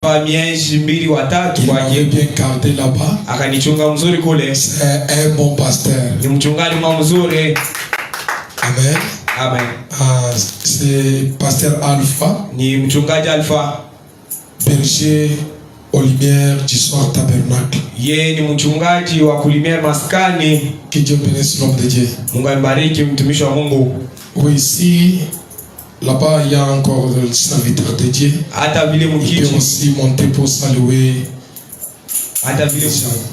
miezi 2 watatu Il m'avait bien gardé là-bas. akanichunga mzuri kule. C'est un bon pasteur. Ni mchungaji mzuri. Amen. Amen. C'est pasteur Alpha. Ni mchungaji Alpha. Berger aux lumières du soir tabernacle. Yeye ni mchungaji wa kulimia maskani. Que Dieu bénisse l'homme de Dieu. Mungu ambariki mtumishi wa Mungu. Oui, ici, là-bas, il y a encore le serviteur de Dieu. Hata vile Il peut aussi monter pour saluer. Hata vile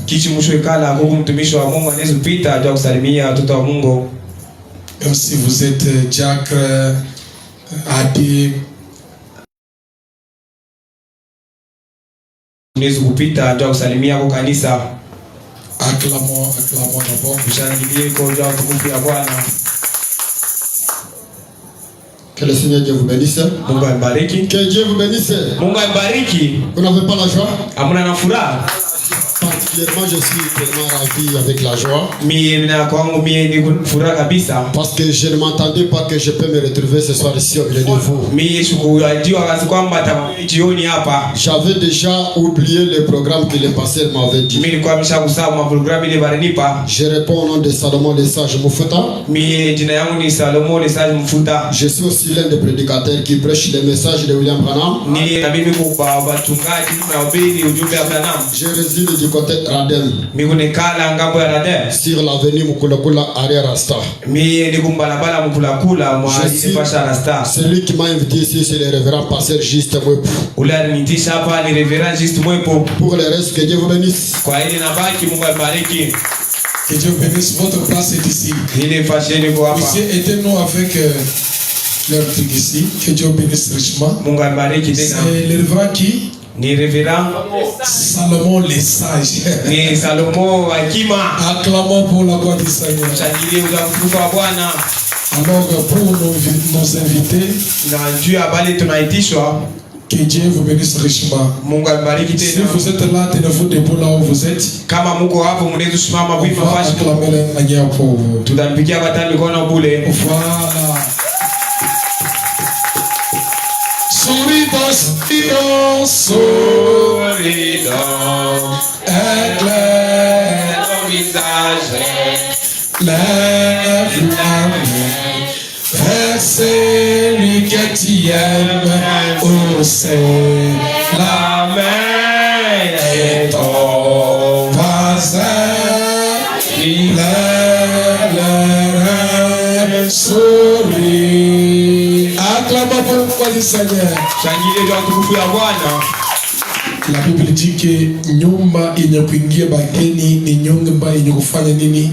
kichi mwisho ikala kwa mtumishi wa Mungu anaweza kupita ajua kusalimia watoto wa Mungu. Même si vous êtes diacre, abbé, unaweza kupita ajua kusalimia kwa kanisa. acclamons d'abord. Mshangilie kwa ajili ya utukufu ya Bwana. Que le Seigneur Dieu vous bénisse. Mungu ambariki. Que Dieu vous bénisse. Mungu ambariki. Vous n'avez pas la joie? Amuna na furaha. Particulièrement, je suis tellement ravi avec la joie. Mimi na kwangu mimi ni furaha kabisa. Parce que je ne m'entendais pas que je peux me retrouver ce soir ici au milieu de vous. Mimi sikujua kazi kwamba jioni hapa. J'avais déjà oublié le programme que le pasteur m'avait dit. Mimi nilikuwa nimeshakusahau programu ile baranipa. Je réponds au nom de Salomon le Sage Mufuta. Mimi jina yangu ni Salomon le Sage Mufuta. Je suis aussi l'un des prédicateurs qui prêche le message de William Branham. Ni na mimi kwa wachungaji na wabiri ujumbe wa Branham. Je réside du côté Radem. Mimi nikala ngambo ya Radem. Sur l'avenue Mukulakula arrière Rasta. Mimi nikumbalabala Mukulakula mwa ile pasha Rasta. Celui qui m'a invité ici c'est le révérend pasteur Juste Mwepo. Ule alinitisha hapa ni Reverend Juste Mwepo. Pour le reste, que Dieu vous bénisse. Kwa ile nabaki Mungu abariki. Que Dieu bénisse. Votre place est ici. Ile fasheni kwa hapa. Ici, aidez-nous avec leur truc ici. Que Dieu bénisse richement. Mungu abariki tena. C'est le révérend qui? Ni Reverend Salomon le Sage. ni Salomon wa hekima. Acclamons pour la gloire du Seigneur. Mshangilie utukufu wa Bwana. Alors pour nos invités, Na juu ya bali tunaitishwa. que Dieu vous bénisse richement. Mungu abariki Si tena. vous êtes là, tenez-vous debout là où vous êtes. Kama mko hapo mnaweza kusimama On vipi va fashi. acclamer le Seigneur pour vous. Tutampigia bata mikono bure. Voilà. Souriant, Souriant, éclaire ton visage, lève la main vers celui que tu aimes, oh c'est la main et ton voisin, lève, souris, acclamons pour le roi du Seigneur. Shangilie kwa utukufu ya Bwana. La Bible dit que nyumba yenye kuingia bageni ni nyumba yenye kufanya nini?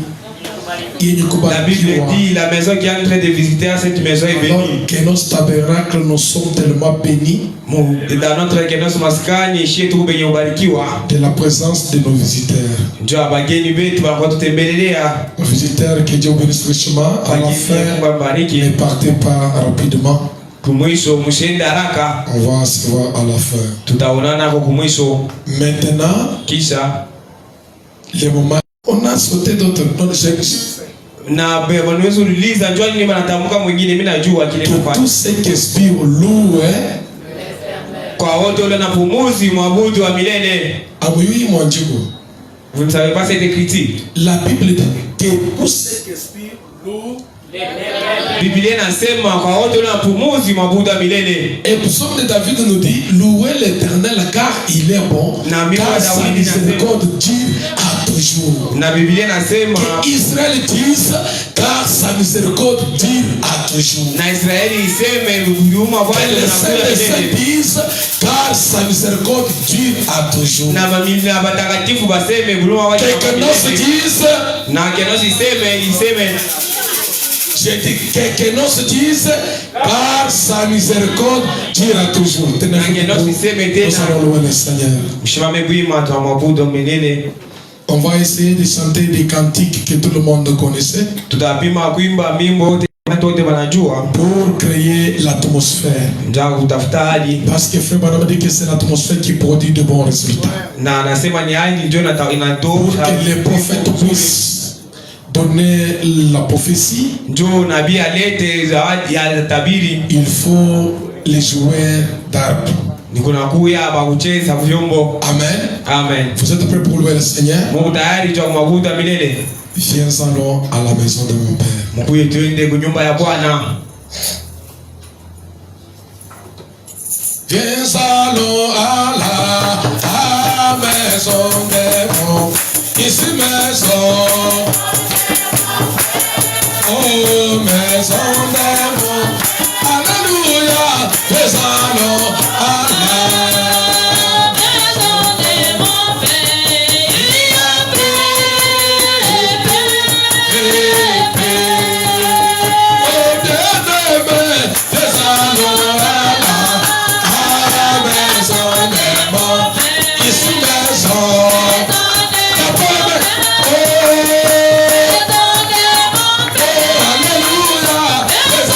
Yenye La Bible kubarikiwa. dit la maison qui est en train de visiter cette maison est Alors bénie. que nos tabernacles nous sommes tellement bénis Dans notre kenos maskani ishie tu benye ubarikiwa. de la présence de nos visiteurs. Njoo bageni wetu wako tutembelelea. Nos visiteurs, que Dieu bénisse richement. À la fin, Mungu abariki. ne partez pas rapidement. Kumwisho mshende haraka. On va se voir à la fin. Tutaonana kwa kumwisho. Maintenant, Kisha les moments. On a sauté d'autres. na wanaweza uliza njoo nini mnatamka mwingine mimi najua kile Pour kufanya. tous ceux qui expirent, louent. Kwa wote wale na pumuzi mwabudu wa milele. Amuyui Mwanjigo. Vous ne savez pas cette écriture? La Bible dit que tous ceux qui expirent, louent. Biblia inasema kwa wote wale na pumuzi mwabudu wa milele. Et le psaume de David nous dit, louez l'Éternel car il est bon, car sa miséricorde dure à toujours. Na Biblia inasema Que Israël dise, car sa miséricorde dure à toujours. na Israeli iseme huruma Bwana Que les saints inakuwa milele. disent, car sa miséricorde dure à toujours. Na watakatifu baseme huruma Bwana Que inakuwa Kenos milele. dise, Na Kenos iseme j'ai dit que Kenos dise, car sa miséricorde dure à toujours. na Kenos iseme Nous tena allons louer le Seigneur. mshimame bwima tuamwabudu milele. On va essayer de chanter des cantiques que tout le monde connaissait Tutapima kuimba mimbo wote wote wanajua pour créer l'atmosphère. ndio kutafuta hali. Parce que Frère Branham dit que c'est l'atmosphère qui produit de bons résultats. Na anasema ni hali ndio Pour inatosha que les prophètes puissent donner la prophétie, ndio nabii alete zawadi ya tabiri. il faut les joueurs d'arbre. niko nakuya hapa kucheza vyombo. Amen. Amen. Vous êtes prêts pour louer le Seigneur? Mungu tayari kwa mabuta milele. Viens alors à la maison de mon Père. Mkuye tuende kwa nyumba ya Bwana. Viens allons à la maison de mon ici maison. Oh maison de mon Alléluia. Viens allons à la maison de mon Père. Il y a oh bien-aimé, viens allons à la maison de mon ici maison. La pomme, oh, alléluia, les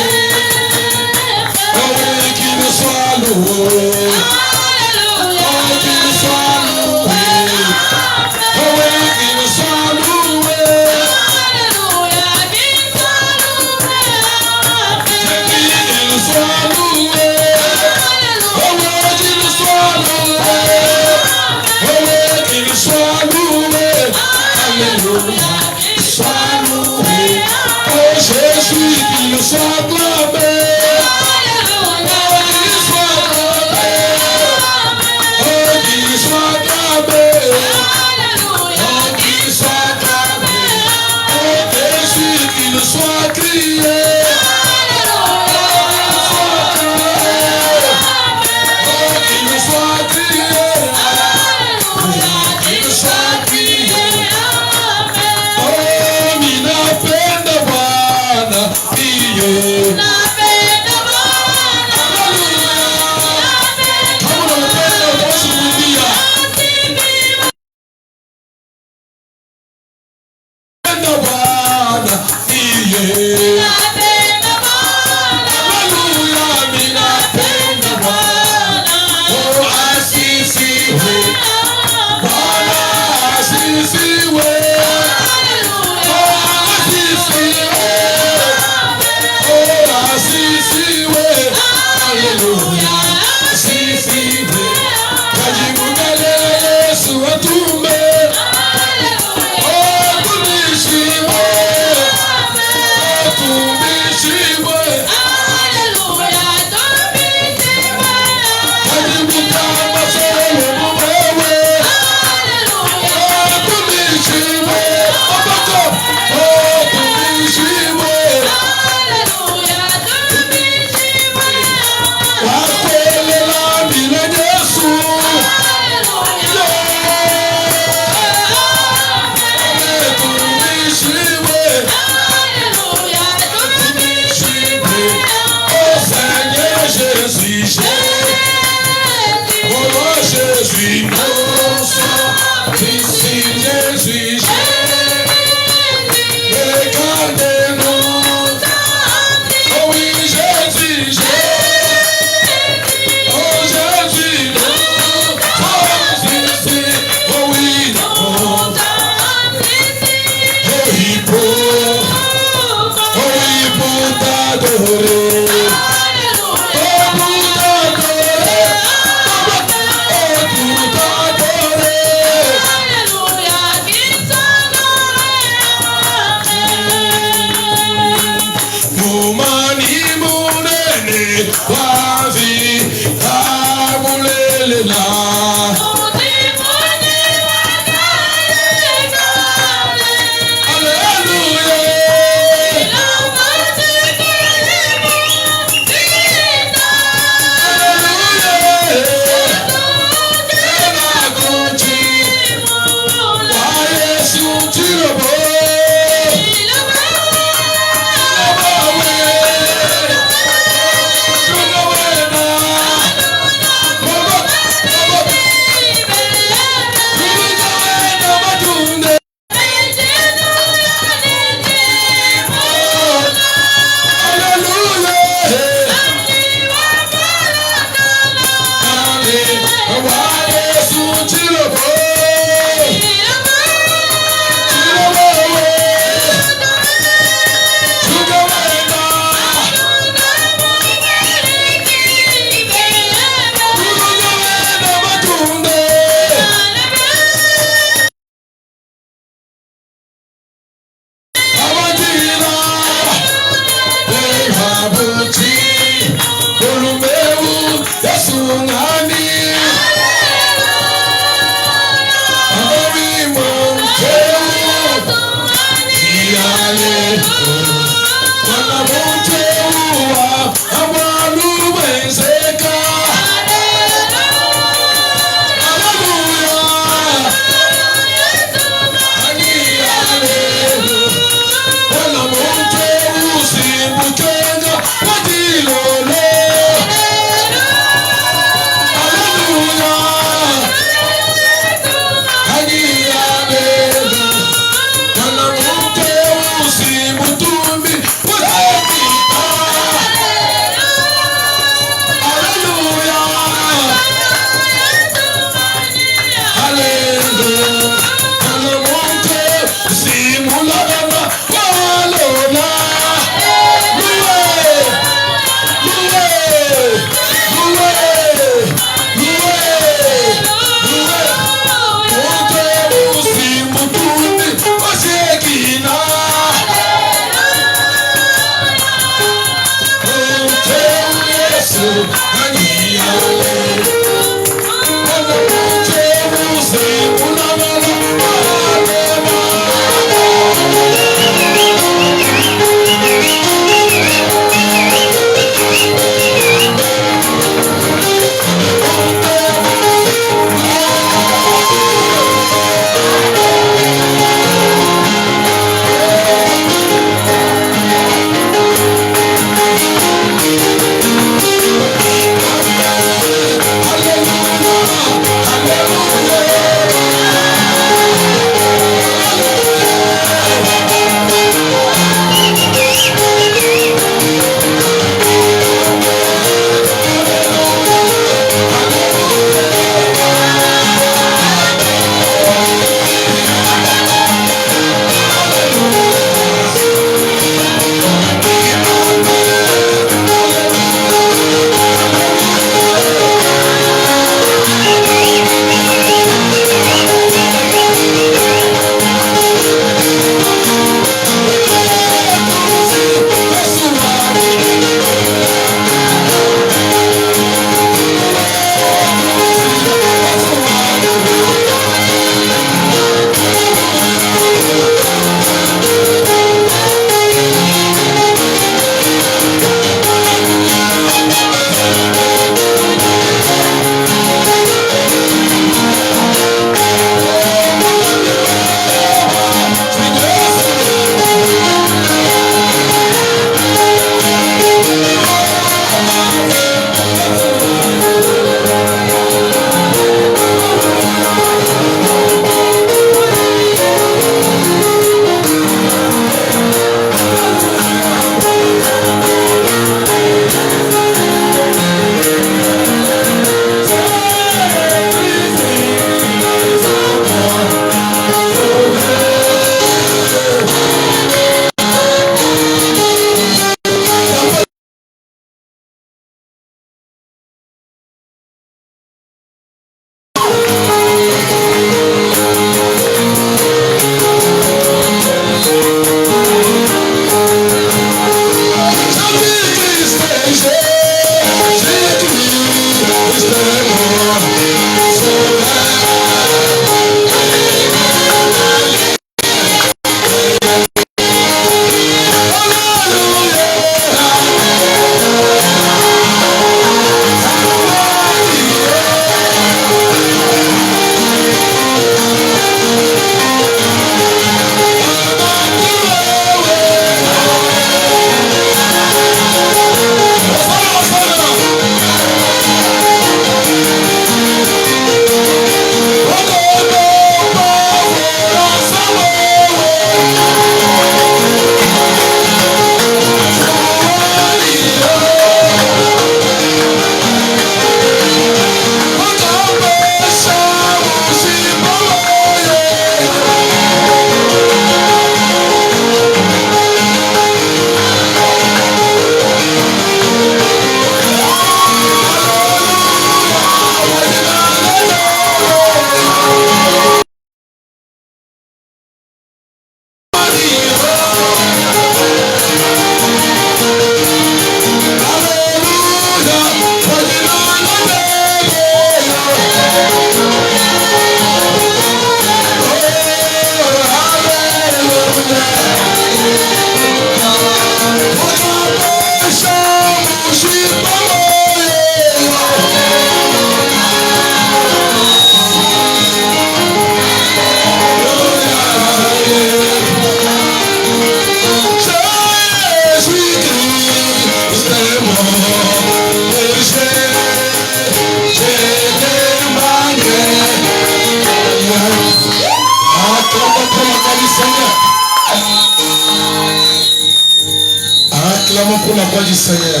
Acclamons pour la gloire du Seigneur.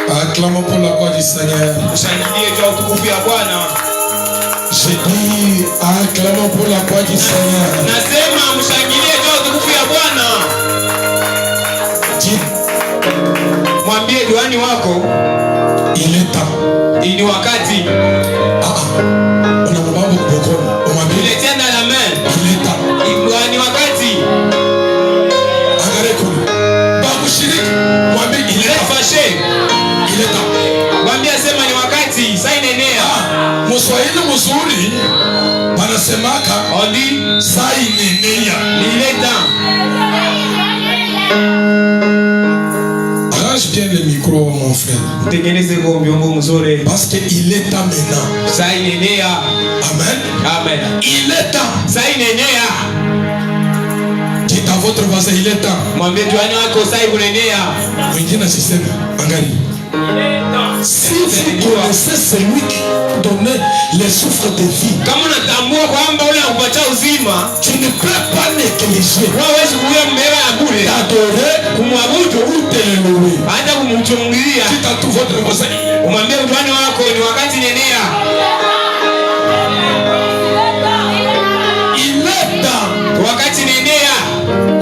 Acclamons pour la gloire du Seigneur. J'ai dit, acclamons pour la gloire du Seigneur. Mwambie diwani wako il est temps. Ini wakati. On a mabambo kubokoni. Il est tient dans la main. Il est temps. Diwani wakati. Angalia kule. Babu shiriki. Mwambie il est temps. Fâché. Il est temps. Mwambie sema ni wakati. Sasa inenea. Mswahili mzuri wanasemaka on dit saa inenea. Il est temps. Arrange bien le micro, mon frère. Tengeneze kwa vyombo mzuri. Parce que il est temps maintenant. Sasa inenea. Amen. Amen. Il est temps. Sasa inenea. Dites à votre voisin, il est temps. Mwambie diwani wako sasa inenea. Mwingine asiseme, angalia. Si vous connaissez celui qui donnait les souffles de vie, kama unatambua kwamba ule anakupatia uzima, tu ne peux pas négliger. Hawezi kuwa mbele ya bure. T'adorer, kumwabudu ou te louer. hata kumchungulia. Dites à tout votre voisin. Umwambie diwani wako ni wakati nenea. Il est temps. Wakati nenea.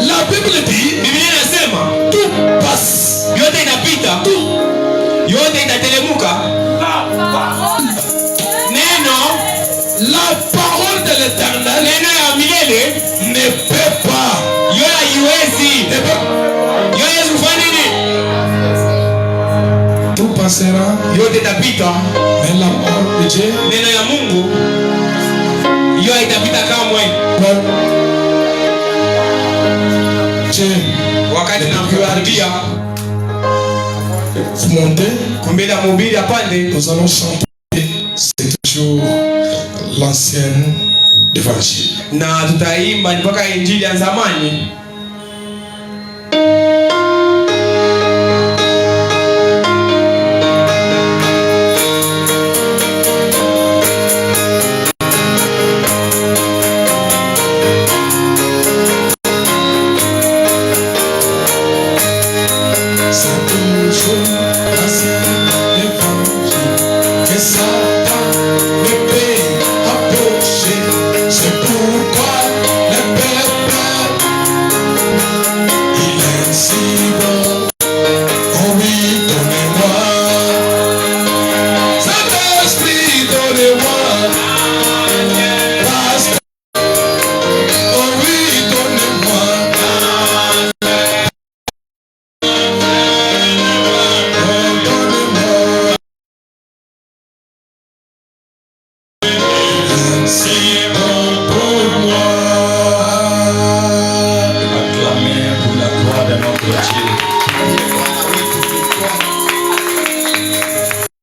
La Bible dit, Biblia inasema tout passe. Yote inapita. Yote inatelemuka. Neno, la parole de l'Éternel, neno ya milele ne peut pas. Yo haiwezi. Yo Yesu fanya nini? Tout passera. Yote itapita. Mais la parole de Dieu, neno ya Mungu yo haitapita kamwe. Wakati nakuambia vous montez, kumbele mobili apande, nous allons chanter. C'est toujours l'ancienne évangile. Na tutaimba mpaka injili ya zamani.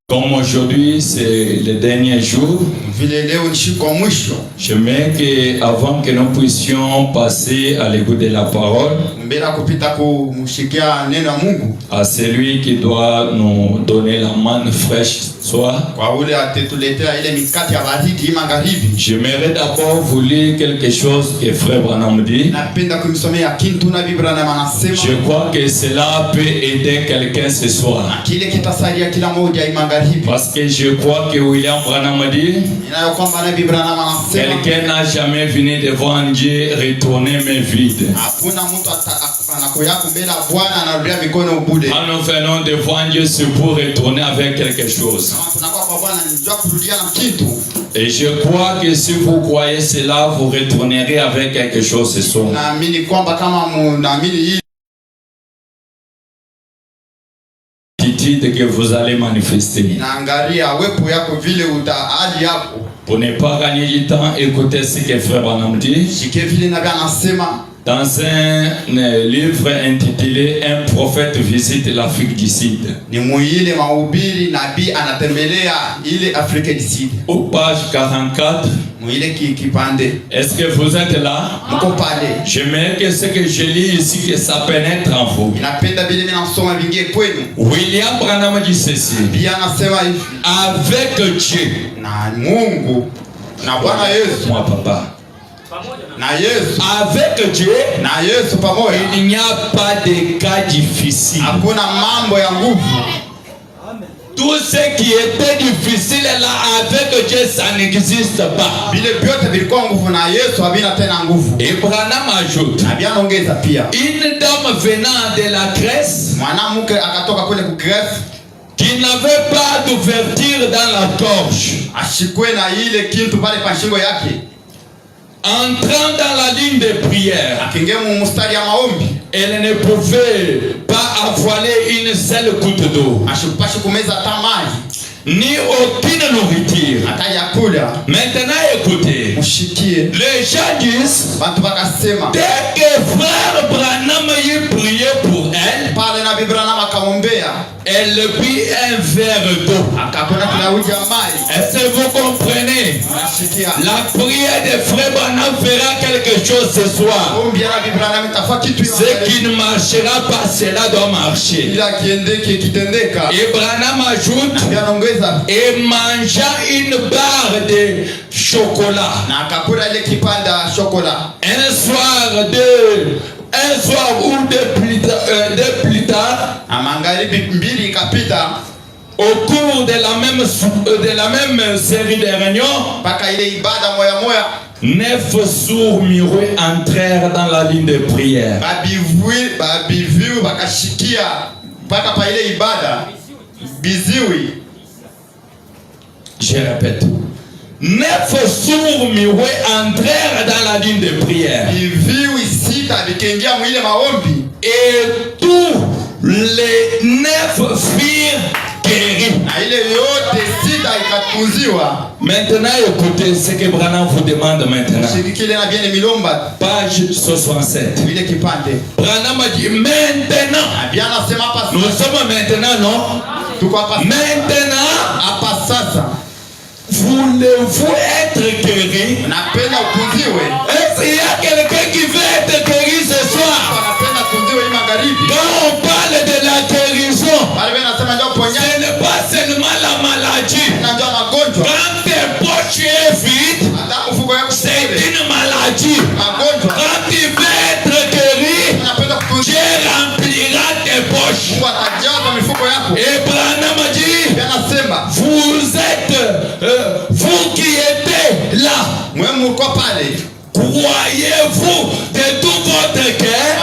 Comme aujourd'hui c'est le dernier jour, j'aimerais qu'avant que nous puissions passer à l'écoute de la parole, à celui qui doit nous donner la manne fraîche ce soir, j'aimerais d'abord vous lire quelque chose que Frère Branham dit. Je crois que cela peut aider quelqu'un ce soir. Parce que je crois que William Branham dit, quelqu'un n'a jamais venu devant Dieu retourner mais vide. Quand nous venons devant Dieu, c'est pour retourner avec quelque chose. Et je crois que si vous croyez cela, vous retournerez avec quelque chose ce soir. Que vous allez manifester. Pour ne pas gagner du temps, écoutez ce que Frère Branham dit. Dans un livre intitulé Un prophète visite l'Afrique du Sud. Au page 44. Est-ce que vous êtes là? J'aimerais que ce que je lis ici, que ça pénètre en vous. William Branham dit ceci. Avec Dieu, Na Bwana Yesu. Moi papa. Na Yesu. Avec Dieu, na Yesu pamoja, il n'y a pas de cas difficiles. Hakuna mambo ya nguvu. Tout ce qui était difficile là avec Dieu, ça n'existe pas. Vile vyote vilikuwa nguvu na Yesu havina tena nguvu. Et Branham ajoute, anaongeza pia, une dame venant de la Grèce, mwanamke akatoka kule ku Grèce, qui n'avait pas d'ouverture dans la gorge, ashikwe na ile kintu pale pa shingo yake, entrant dans la ligne de prière, akiingia mu mstari ya maombi, elle ne pouvait pas avaler une seule goutte d'eau, ashipashi kumeza hata maji ni aucune nourriture. Maintenant écoutez, les gens disent, dès que frère Branham y priait pour elle, elle prit un verre d'eau. Est-ce que vous comprenez? La prière de frère Branham fera quelque chose ce soir. Ce qui ne marchera pas, cela doit marcher. Et Branham ajoute, et mangea une barre de chocolat. Un soir ou deux plus tard, au cours de la même série de réunions, 9 sourds muets entrèrent dans la ligne de prière. Je répète. 9 sourds muets entrèrent dans la ligne de prière. Et tous les 9 firent guéris. Maintenant, écoutez ce que Branham vous demande maintenant. Page 67. Branham a dit maintenant. Nous sommes maintenant, non? Maintenant, voulez-vous être guéri? Est-ce qu'il y a quelqu'un qui veut être guéri ce soir? Quand on parle de la guérison, ce n'est pas seulement la maladie. Quand tes poches est vide, c'est une maladie. Quand tu veux être guéri, Dieu remplira tes poches. Et Branham a dit, vous êtes, vous qui étiez là, croyez-vous de tout votre cœur?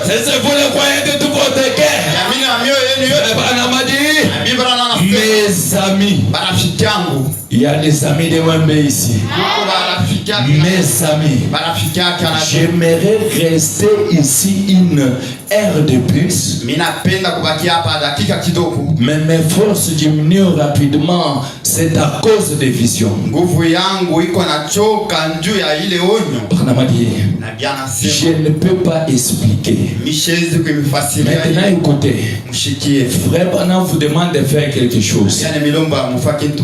Est-ce que vous le croyez de tout votre cœur? Branham a dit, mes amis, il y a des amis de Wembe ici. Mes amis, j'aimerais rester ici une heure de plus, mais mes forces diminuent rapidement. C'est à cause des visions. Je ne peux pas expliquer. Maintenant écoutez, frère Branham vous demande de faire quelque chose.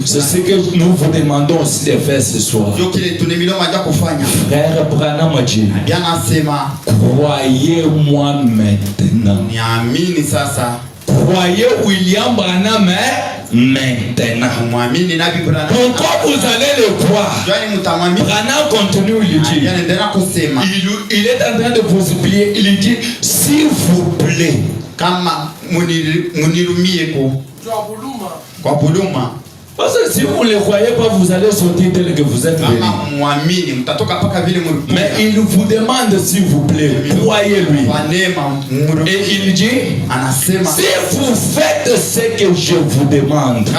C'est ce que nous vous demandons aussi de faire ce soir. Frère Branham a dit, croyez-moi maintenant. Croyez William Branham maintenant. Pourquoi vous allez le croire? Branham continue, il dit, il est en train de vous oublier, il dit, s'il vous plaît, parce que si vous ne le croyez pas, vous allez sortir tel que vous êtes venu. Mais il vous demande, s'il vous plaît, croyez-lui. Et il dit, si vous faites ce que je vous demande,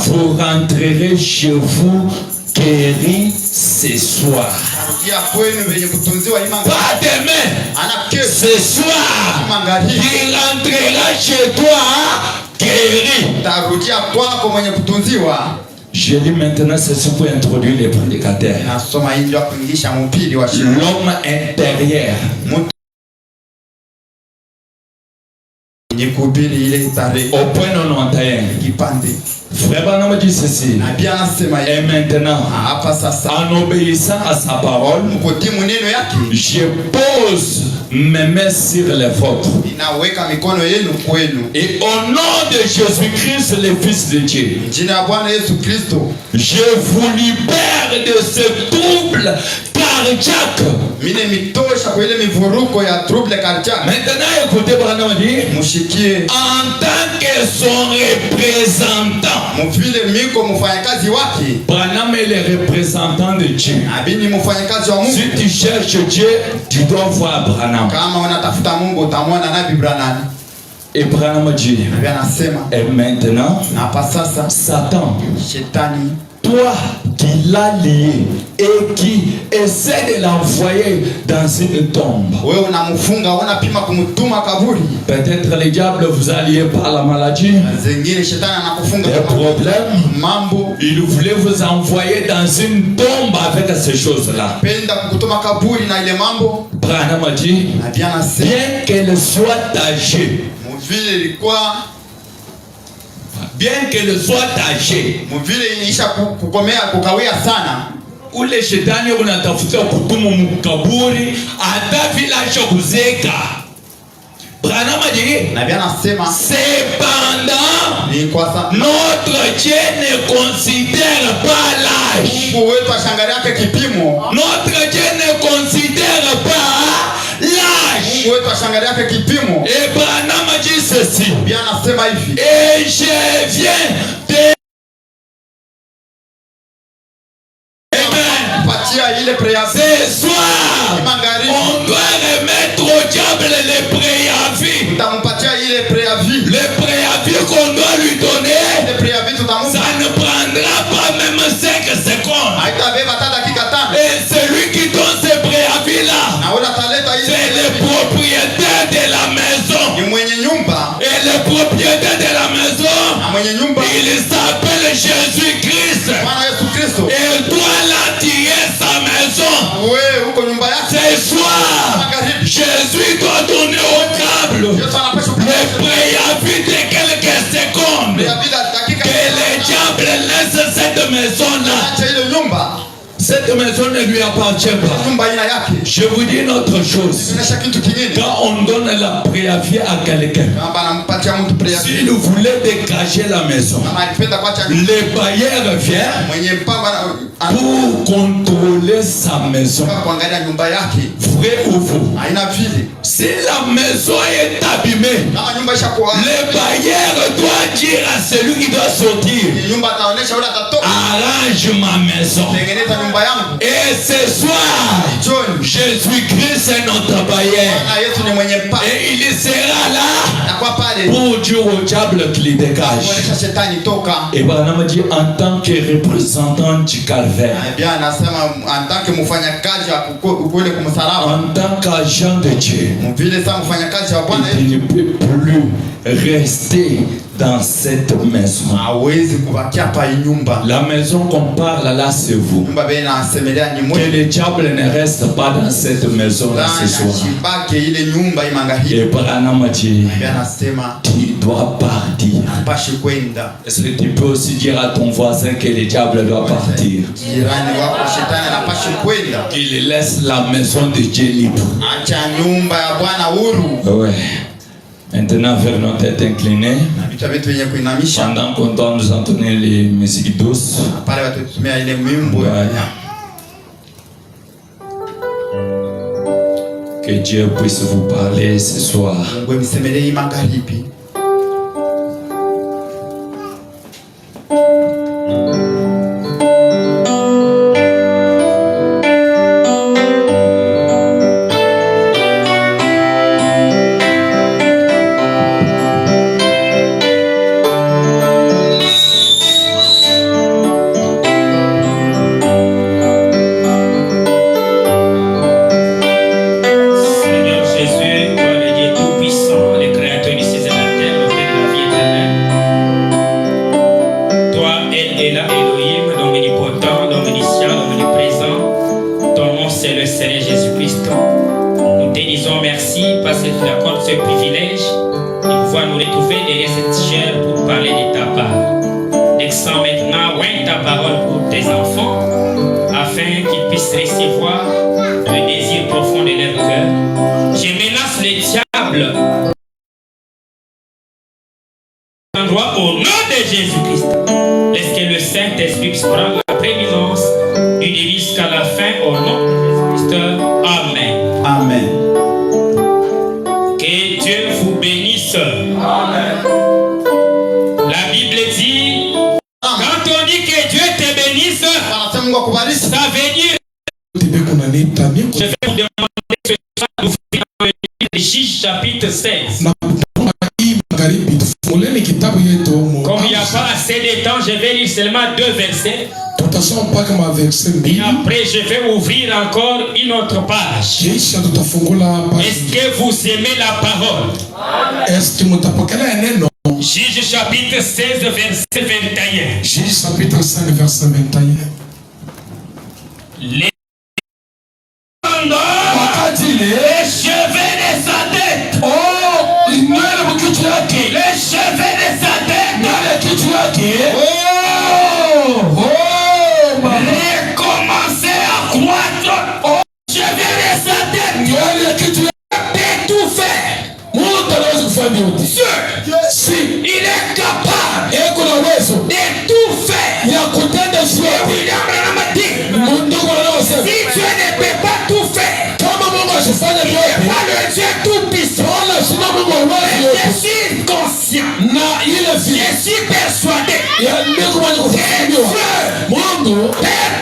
vous rentrerez chez vous guéri ce soir. Pas demain, ce soir, il rentrera chez toi guéri. Je lis maintenant ceci pour introduire les prédicateurs. L'homme intérieur. Au point 91. Frère Branham dit ceci. nabii anasema Et maintenant, hapa sasa en obéissant à sa parole, mkutii maneno yake je pose mes mains sur les vôtres. inaweka mikono yenu kwenu. Et au nom de Jésus-Christ, le Fils de Dieu, Jina ya Bwana Yesu Kristo, je vous libère de ce trouble cardiaque. mine mitosha kwa ile mivuruko ya trouble cardiaque. Maintenant, écoutez, Branham dit, Mushikie en tant que son représentant, mvile miko mfanyakazi wake, Branham est le représentant de Dieu. abini mfanyakazi wa Mungu. Si tu cherches Dieu, tu dois voir Branham. Kama unatafuta Mungu utamwona Nabii Branham. Et Branham dit, Nabii anasema et maintenant, na hapa sasa Satan, shetani, toi qui l'as lié et qui essaie de l'envoyer dans une tombe. wewe unamfunga, unapima kumtuma kaburi. Peut-être le diable vous a lié par la maladie, Zingine shetani anakufunga des kwa problèmes. mambo, Il voulait vous envoyer dans une tombe avec ces choses-là. penda kukutuma kaburi na ile mambo. Branham a dit, Nabii anasema bien qu'elle soit âgée, mvile ilikuwa bien qu'elle soit âgée, mvile ilisha kukomea kukawia sana, ule shetani unatafuta kutumu mkaburi hata village kuzeka. Branham a dit, Nabii anasema cependant, ni kwa sababu notre Dieu ne considère pas l'âge. Mungu wetu ashangalia yake kipimo. Notre Dieu ne considère pas l'âge. Mungu wetu ashangalia yake kipimo. Et Branham a dit ceci. Biblia anasema hivi, Et je viens de... Amen. patia ile préavis. Ce soir, Magharibi on doit remettre au diable les préavis. tutampatia ile préavis. Le préavis qu'on doit lui donner, Ile préavis tutamupa. ça ne prendra pas même 5 secondes. Haitabeba hata dakika 5. Et celui qui donne ce préavis-là, Na ule ataleta c'est le ile propriétaire de la maison. ni mwenye nyumba. Et le propriétaire de la maison, Na mwenye nyumba il s'appelle Jésus-Christ. Bwana Yesu Kristo. Et il doit l'attirer sa maison. Wewe uko nyumba yake. Ce soir, Magharibi Jésus doit donner au diable Yesu anapaswa le préavis de quelques secondes. préavis ya dakika. Que le diable laisse cette maison-là. Acha ile nyumba. Cette maison ne lui appartient pas. Nyumba ina yake. Je vous dis une autre chose. Tunaisha kitu kingine. Quand on donne la préavis à quelqu'un, Kama anampatia mtu préavis. s'il voulait dégager la maison, Kama alipenda kuacha le bailleur vient mwenye mpango pour contrôler sa maison. kuangalia nyumba yake. Vrai ou faux? Haina vile. Si la maison est abîmée, Kama nyumba ishakuwa le bailleur doit dire à celui qui doit sortir, nyumba ataonesha ule atatoka. arrange ma maison. Tengeneza nyumba yangu. Et ce soir, John, Jésus-Christ est notre bailleur. Bwana Yesu ni mwenye mpango. Et il sera là Atakuwa pale pour dire au diable qu'il dégage. kuonesha shetani toka. Et Branham dit en tant que représentant du calvaire, Biblia anasema anataka mfanyakazi kule kumsalaba. en tant qu'agent de Dieu, Vile sasa mfanyakazi wa Bwana il ne peut plus rester dans cette maison. hawezi kubakia hapa hii nyumba. La maison qu'on parle là, c'est vous. Nyumba bei inasemelea ni Que mmoja. le diable ne reste pas dans cette maison là ce soir. Shibake ile nyumba imangahii. Et Branham dit, Biblia anasema tu dois partir. pashi kwenda. Est-ce que tu peux aussi dire à ton voisin que le diable doit partir? Jirani wako shetani anapashi kwenda. Qu'il laisse la maison de Dieu libre. Acha nyumba ya Bwana huru. Ouais. Maintenant, vers nos têtes inclinées, Na vitu vitu vyenye kuinamisha. pendant qu'on doit nous entonner les musiques douces. Pale watutumia ile mwimbo. Ouais. Que Dieu puisse vous parler ce soir. Mungu msemelee hii magharibi. Seigneur Jésus, toi le Dieu tout-puissant, le créateur du ciel et de la terre, l'auteur de la vie éternelle. Toi, El Ela Elohim, donc omnipotent, donc omniscient, donc omniprésent. Ton nom, c'est le Seigneur Jésus-Christ. Nous te disons merci parce que tu nous accordes ce privilège de pouvoir nous retrouver derrière cette chair pour parler de ta part. De Alexandre maintenant, ouvre ta parole pour tes enfants, afin qu'ils puissent recevoir le désir profond de leur cœur. Je menace le diable endroit au nom de Jésus-Christ. Laisse que le Saint-Esprit puisse prendre la prééminence du début jusqu'à la fin au nom de Jésus-Christ. Amen. Amen. Que Dieu vous bénisse. Amen. La Bible dit, quand on dit que Dieu te bénisse, ça veut dire, je vais vous demander ce soir d'ouvrir le Juge chapitre 16. Comme il n'y a pas assez de temps, je vais lire seulement 2 versets. Et après, je vais ouvrir encore une autre page. Est-ce que vous aimez la parole? Juge chapitre 16, verset 21. Juge chapitre 5, verset 21. Les cheveux de sa tête. Oh, il meurt le kichaki. Les cheveux de sa tête. Recommencer à croître. Oh, cheveux de sa tête. Tout faire. Si il est capable de tout faire. William Branham dit, si Dieu ne peut pas tout faire, il n'est pas le Dieu tout puissant. Je suis conscient, je suis persuadé que Dieu peut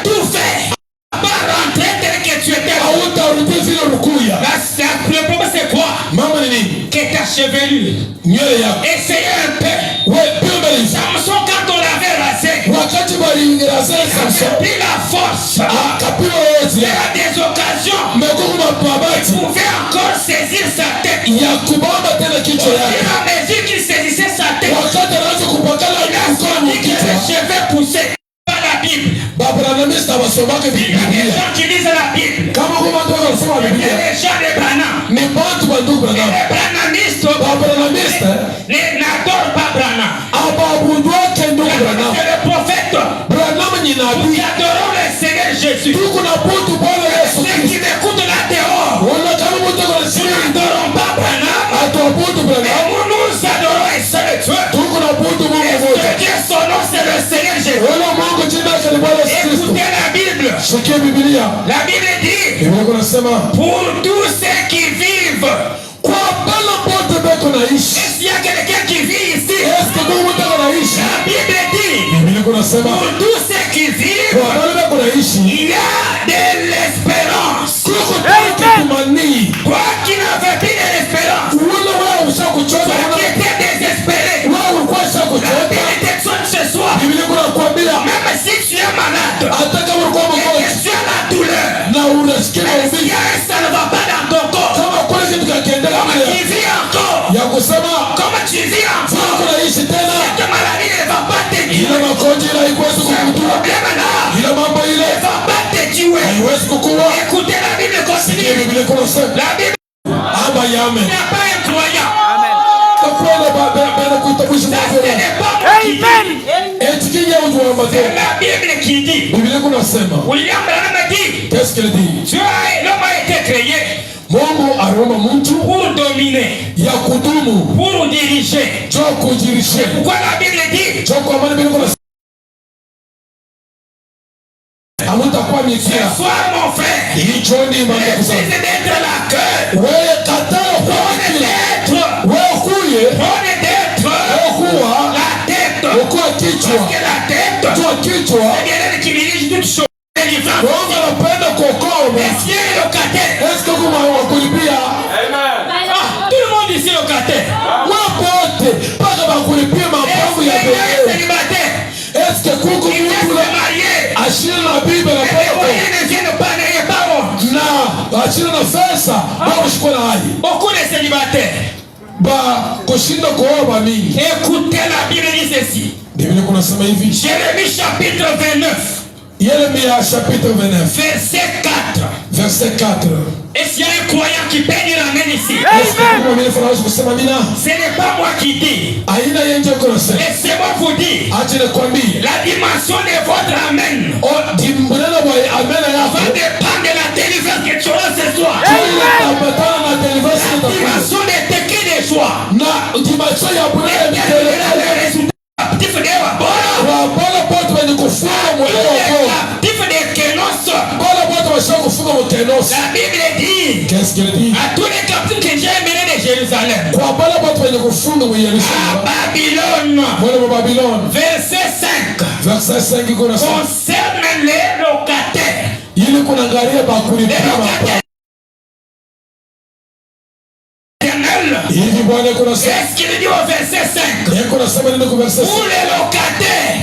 tout faire. Pas rentrer tel que tu étais. Le problème c'est quoi? Que ta chevelure. Essayez un peu. Samson, quand on l'avait rasé, Samson pris la force. Il y a des occasions. Il pouvait encore saisir sa tête. Au fur et à mesure qu'il saisissait sa tête, il a senti que les cheveux poussaient. La Bible. Il y a des gens qui lisent la Bible. Il y a des gens de Branham. Les Branhamistes n'adorent pas Branham. C'est le prophète. Nous adorons le Seigneur Jésus. Ceux qui m'écoutent là dehors, nous n'adorons pas Branham. Mais nous adorons et c'est le Dieu. Et Dieu, son nom, c'est le Seigneur Jésus. Écoutez la Bible. La Bible dit, pour tous ceux qui vivent. Est-ce qu'il y a quelqu'un qui vit ici? La Bible dit, pour tous ceux qui vivent, il y a de l'espérance. Toi qui n'avais plus de l'espérance, toi qui étais désespéré, la Bible t'exhorte ce soir. Même si tu es malade et que tu as la douleur, est-ce qu'il y a ça ne va pas dans ton corps? Comment tu vis encore? Comment tu vis encore? Cette maladie ne va pas te tuer. Ce problème-là ne va pas te tuer. Écoutez, la Bible continue. La Bible, il n'y a pas un croyant. Ça, ce n'est pas moi qui dis. C'est la Bible qui dit. William Branham dit. Qu'est-ce qu'il dit? L'homme a été créé pour dominer, pour diriger. C'est pourquoi la Bible dit, ce soir mon frère, refuse d'être la queue, prenez d'être la tête, parce que la tête, c'est elle qui dirige toutes choses. Est-ce qu'il y a locataire? Tout le monde ici est locataire. Est-ce qu'il est célibataire? Il est marié. Beaucoup de célibataires. Écoutez, la Bible dit ceci. Jérémie chapitre 29. Yeremia chapitre 29. Verset 4. Verset 4. Est-ce qu'il y a un croyant qui peut dire amen ici? Ce n'est pas moi qui dis. Laissez-moi vous dire. La dimension de votre amen va dépendre de la délivrance que tu auras ce soir. La dimension de tes cris de joie. La Bible dit, qu'est-ce qu'elle dit? à tous les captifs que j'ai emmenés de Jérusalem à Babylone, verset 5 concerne les locataires. Les locataires qu'est-ce qu'il dit au verset 5? Pour les locataires,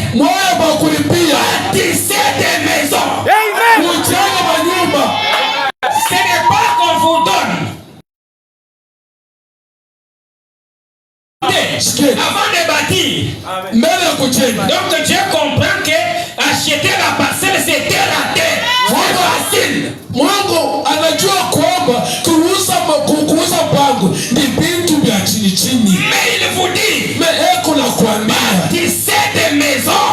bâtissez des maisons. Ce n'est pas qu'on vous donne. Avant de bâtir. Donc Dieu comprend que acheter la parcelle c'était raté. C'est facile. Mungu anajua kwamba kuuza pango ni vitu vya chini chini. Mais il vous dit, bâtissez des maisons.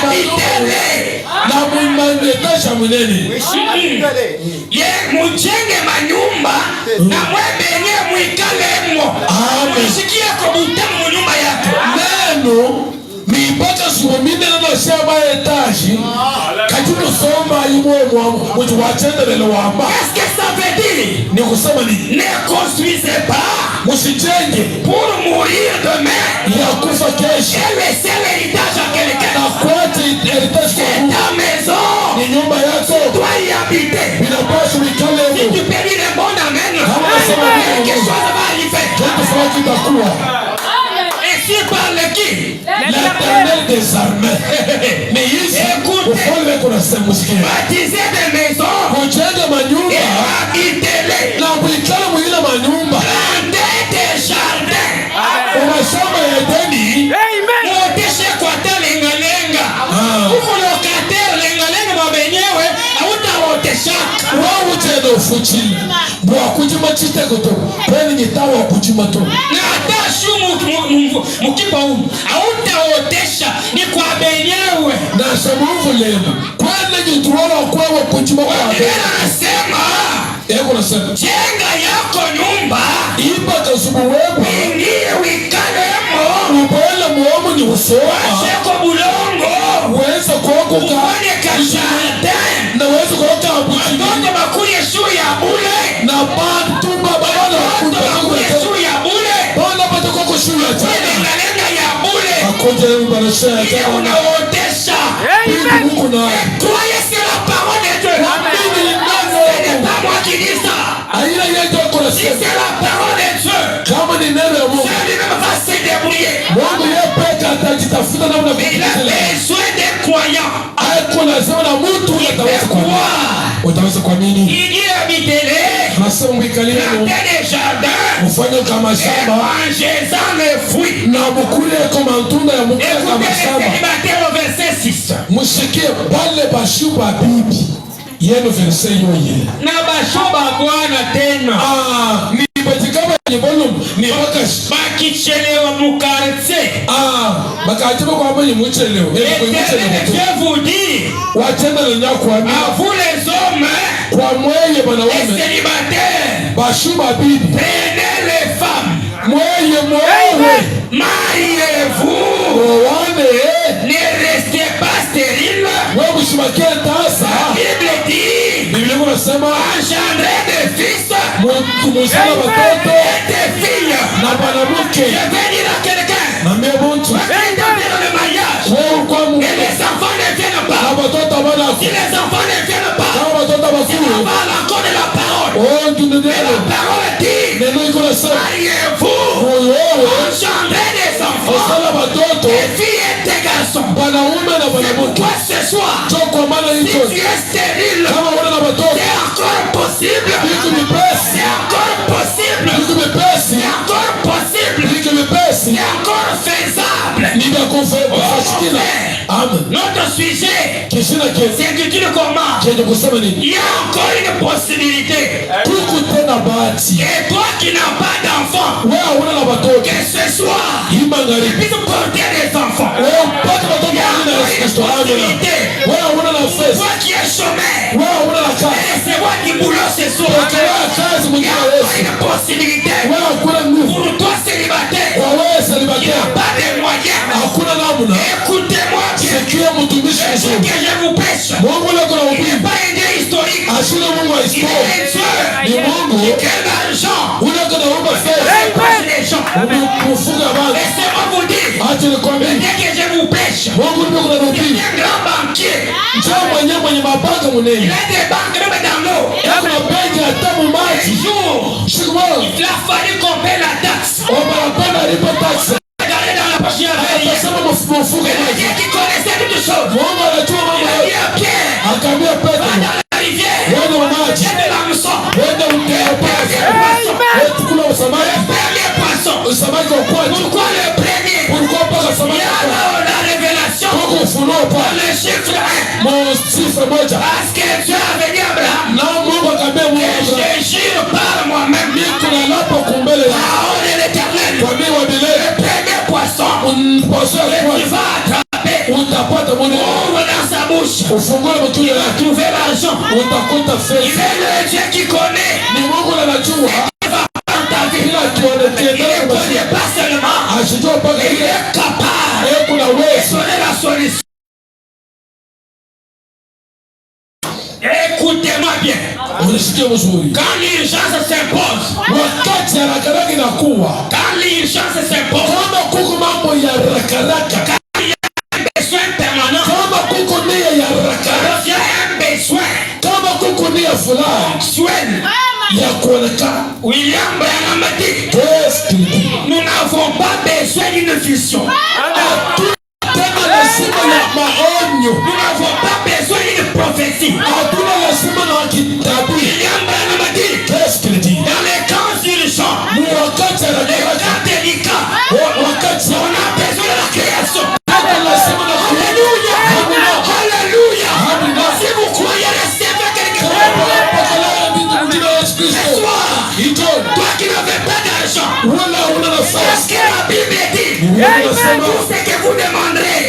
Mujenge na mumandesha munene. Mujenge manyumba na mwebenye mwikalemo. Sikia kwa butamu nyumba yako. Neno mipaka sumine na shamba etaji. Kajuno soma imwe mtu wachendelele wamba. Qu'est-ce que ça veut dire? Ni kusema ni ne construisez pas musijenge pour mourir demain. Ya kufa kesho. Et laisser l'héritage à quelqu'un. Na kuacha heritage kwa Mungu. Ta maison. Ni nyumba yako. Tu dois y habiter. Inapaswa ikale. Si tu peux dire un bon amen, quelque chose va arriver. Kitu fulani kitakuwa. Ainsi parle qui? L'Éternel des armées. Mais ici, ufalme kuna sehemu sikia. Bâtissez des maisons. Kujenge manyumba. Et habitez-les. Na kuikala mwingine manyumba. Plantez des jardins. Unashamba ya Edeni. Muoteshe kwa lenga-lenga. Huko locataire lenga-lenga mabenyewe hautaoteshaka. Wao tena ufuchile. Bwa kujima chitego to. Peni nyitawa kujima to. Na hata shumu mkipa humu hautaotesha ni kwa benyewe. Na sababu leo kwani jituona kwa kujima kwa benyewe. Anasema eko nasema jenga yako nyumba ipa kasubu wewe ingie wikalemo ubole muomu ni usoa cheko bulongo uweza kuokoka ufanye kashada na uweza kuokoka watoto bakuli shule ya bule na bantu babana bakuli shule ya bule bana batoko shule ya lenga ya bule akoje mbarasha ya tena unaotesha amen huko na croyez sur la parole de Dieu amen pas moi qui dis ça aina yetu kuna c'est la parole de Dieu kama ni neno la Mungu Dieu lui-même va se débrouiller Mungu yeye pekee atajitafuta namna mais il a besoin des croyants haiko lazima na mtu ataweza croire. Utaweza kuamini Il y habite-les. nasema mwikalie des jardins. ufanye kama shamba mangez-en les fruits. na mukule kama matunda ya mukule kama shamba. Écoutez au verset 6. Musikie bale bashuba bibi yenu verset yoye Na bashoba bwana tena. Ni batikama ni volume ni bakash bakichelewa mukartie. Bakajiba kwa mwenye mchelewa Je vous dis, watenda na nyako à vous les hommes, kwa mwenye banaume célibataires, bashuba bibi prenez les femmes, mwenye mariez-vous, ne restez pas stérile. wewe usibakie tasa. Bible dit, Biblia inasema engendrez des fils, muzala watoto des filles. na banamuke. Je vais dire à quelqu'un, Na mimi mtu dans le mariage, wewe kwa Mungu et les enfants ne viennent na pas. watoto bana Si les enfants ne viennent pas, na watoto on bakuru parle encore de la parole. ndio La parole dit, neno iko nasema mariez-vous, wewe engendrez des enfants, usala watoto des filles et des garçons. banaume na banamuke. Pourquoi ce soir, Kwa maana si hicho tu es stérile, kama wana na watoto c'est encore possible. vitu vipesi, C'est encore possible. vitu vipesi, C'est encore possible. vitu vipesi, C'est encore faisable. simple. Notre sujet, c'est que tu le commences. Il y a encore une possibilité. Et toi qui n'as pas d'enfant, que ce soit, tu puisses porter des enfants. Il y a encore une possibilité. Toi qui es chômeur, c'est moi qui boulot ce soir. Il y a encore une possibilité. Pour toi célibataire, il n'y a pas de moyens. Écoutez-moi bien. Ce que je vous prêche, il n'est pas un Dieu historique. Il est un Dieu qui crée l'argent. Il empêche les gens. Laissez-moi vous dire, le Dieu que je vous prêche, il est un grand banquier. Il a des banques même dans l'eau. Un jour, il a fallu qu'on paie la taxe. Regardez dans la poche, il y a quelqu'un qui connaissait toutes choses. Il a dit à Pierre, va dans la rivière, il y a de la mousson. Le premier poisson. Pourquoi le premier? Il y a là la révélation. Le chiffre 1. Parce que Dieu a venu Abraham. Et je jure par moi-même. Parole de l'Éternel. Le premier poisson. Tu vas attraper. Ouvre dans sa bouche. Il va trouver l'argent. Il est le Dieu qui connaît. Il va prendre ta vie. Il ne connaît pas seulement. Il est capable de sonner la solution. Écoutez-moi bien. Quand l'urgence s'impose, quand l'urgence s'impose, quand il y a un besoin permanent, quand il y a un besoin ponctuel, William Branham dit, nous n'avons pas besoin d'une vision. Nous n'avons pas besoin d'une prophétie. William Branham dit, dans les cas urgents, les cas délicats, on a besoin de la création. Alléluia. Alléluia. Si vous croyez, recevez quelque chose. Ce soir, toi qui n'avais pas d'argent, parce que la Bible dit, tout ce que vous demanderez,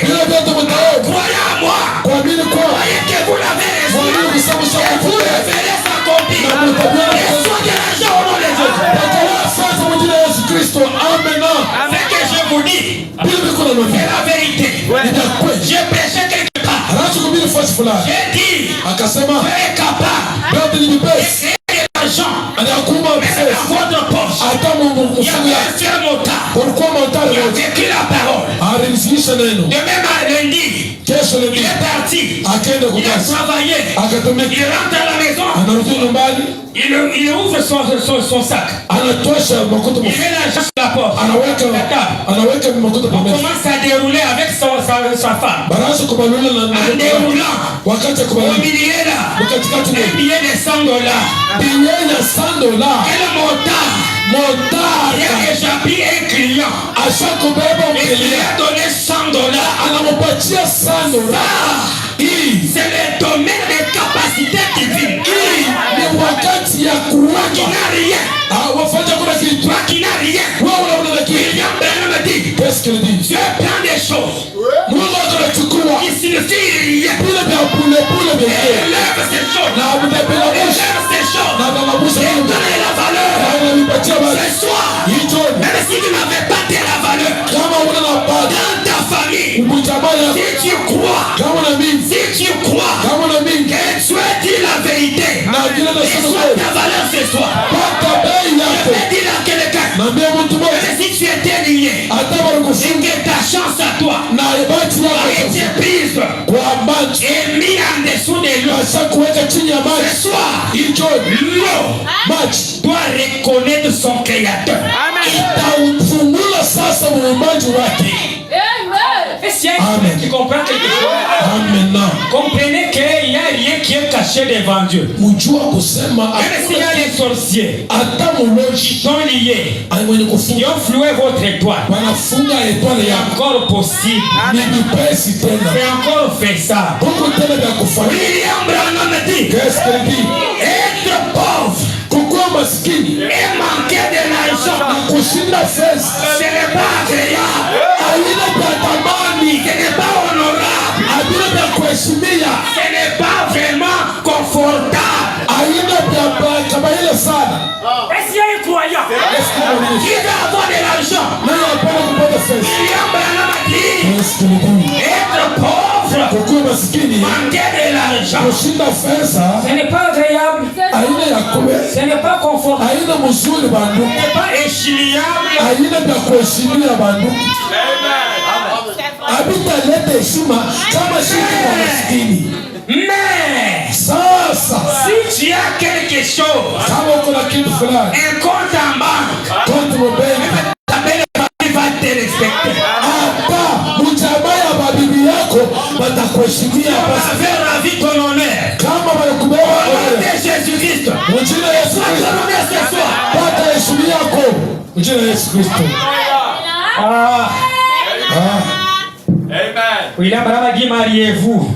croyez à moi. Croyez que vous l'avez reçu. Et vous le verrez s'accomplir. Reçois de l'argent au nom de Jésus. Avec que je vous dis, c'est la vérité. J'ai prêché quelque part. J'ai dit, tu es capable de créer de l'argent. Mais dans votre poche, il y a un seul motard. Il a vécu la parole. Demain lundi, il est parti. Il a travaillé. Il rentre à la maison. Il ouvre son sac. Il met l'argent sur la porte. On commence à dérouler avec sa femme. En déroulant, au milieu là, un billet de $100. Quel motard? Il a déjà pris un client. Et il a donné $100. C'est le domaine des capacités divines. Toi qui n'as rien. Toi qui n'as rien. William Branham dit, Dieu prend des choses qui signifient rien. Et élève ces choses. Et donne la valeur. Ce soir, même si tu n'avais pas de la valeur, dans ta famille, si tu crois que Dieu dit la vérité, reçois ta valeur ce soir. Je vais dire à quelqu'un, si tu étais lié, c'est que ta chance à toi a été prise et mis en dessous de l'eau. Ce soir, l'eau doit reconnaître son créateur. Si tu comprends quelque chose, comprenez qu'il n'y a rien qui est caché. chercher devant Dieu. mjua kusema Même s'il y a des sorciers hata qui mloji sont liés, mwenye qui kufunga ont floué votre étoile, wanafunga etwale c'est ya encore possible. ni vipesi tena C'est encore faisable. huko tena vya kufanya. William Branham dit Qu'est-ce qu'elle dit? être pauvre Kukuwa maskini et manquer de l'argent, na kushinda fedha ce n'est pas agréable, aina vya thamani, ce n'est pas honorable, aina vya kuheshimia, ce n'est pas vraiment confortable. aina vya kabaila sana. Est-ce qu'il y a un croyant qui va avoir de l'argent? Nani anapenda kupata fedha? William Branham a dit Qu'est-ce qu'elle dit? être pauvre, Kukuwa maskini manquer de l'argent, kushinda fedha ce n'est pas agréable, aina ya kube, ce n'est pas confortable, aina mzuri bandu, ce n'est pas échiliable. aina vya kuheshimia bandu. Habitaleta heshima kama shiki kwa maskini. Mais Sasa si tu as quelque chose, kama uko na kitu fulani un compte en banque, konti mbenki, ta belle famille va te respecter. hata mjamaa ya mabibi yako watakuheshimia. On Basi va faire la vie ton honneur. kama wanakubeba Au nom wewe, de Jésus-Christ, mjina Yesu sois Kristo, ton honneur ce soir. pata heshima yako mjina Yesu Kristo. Ah, William Branham a dit mariez-vous,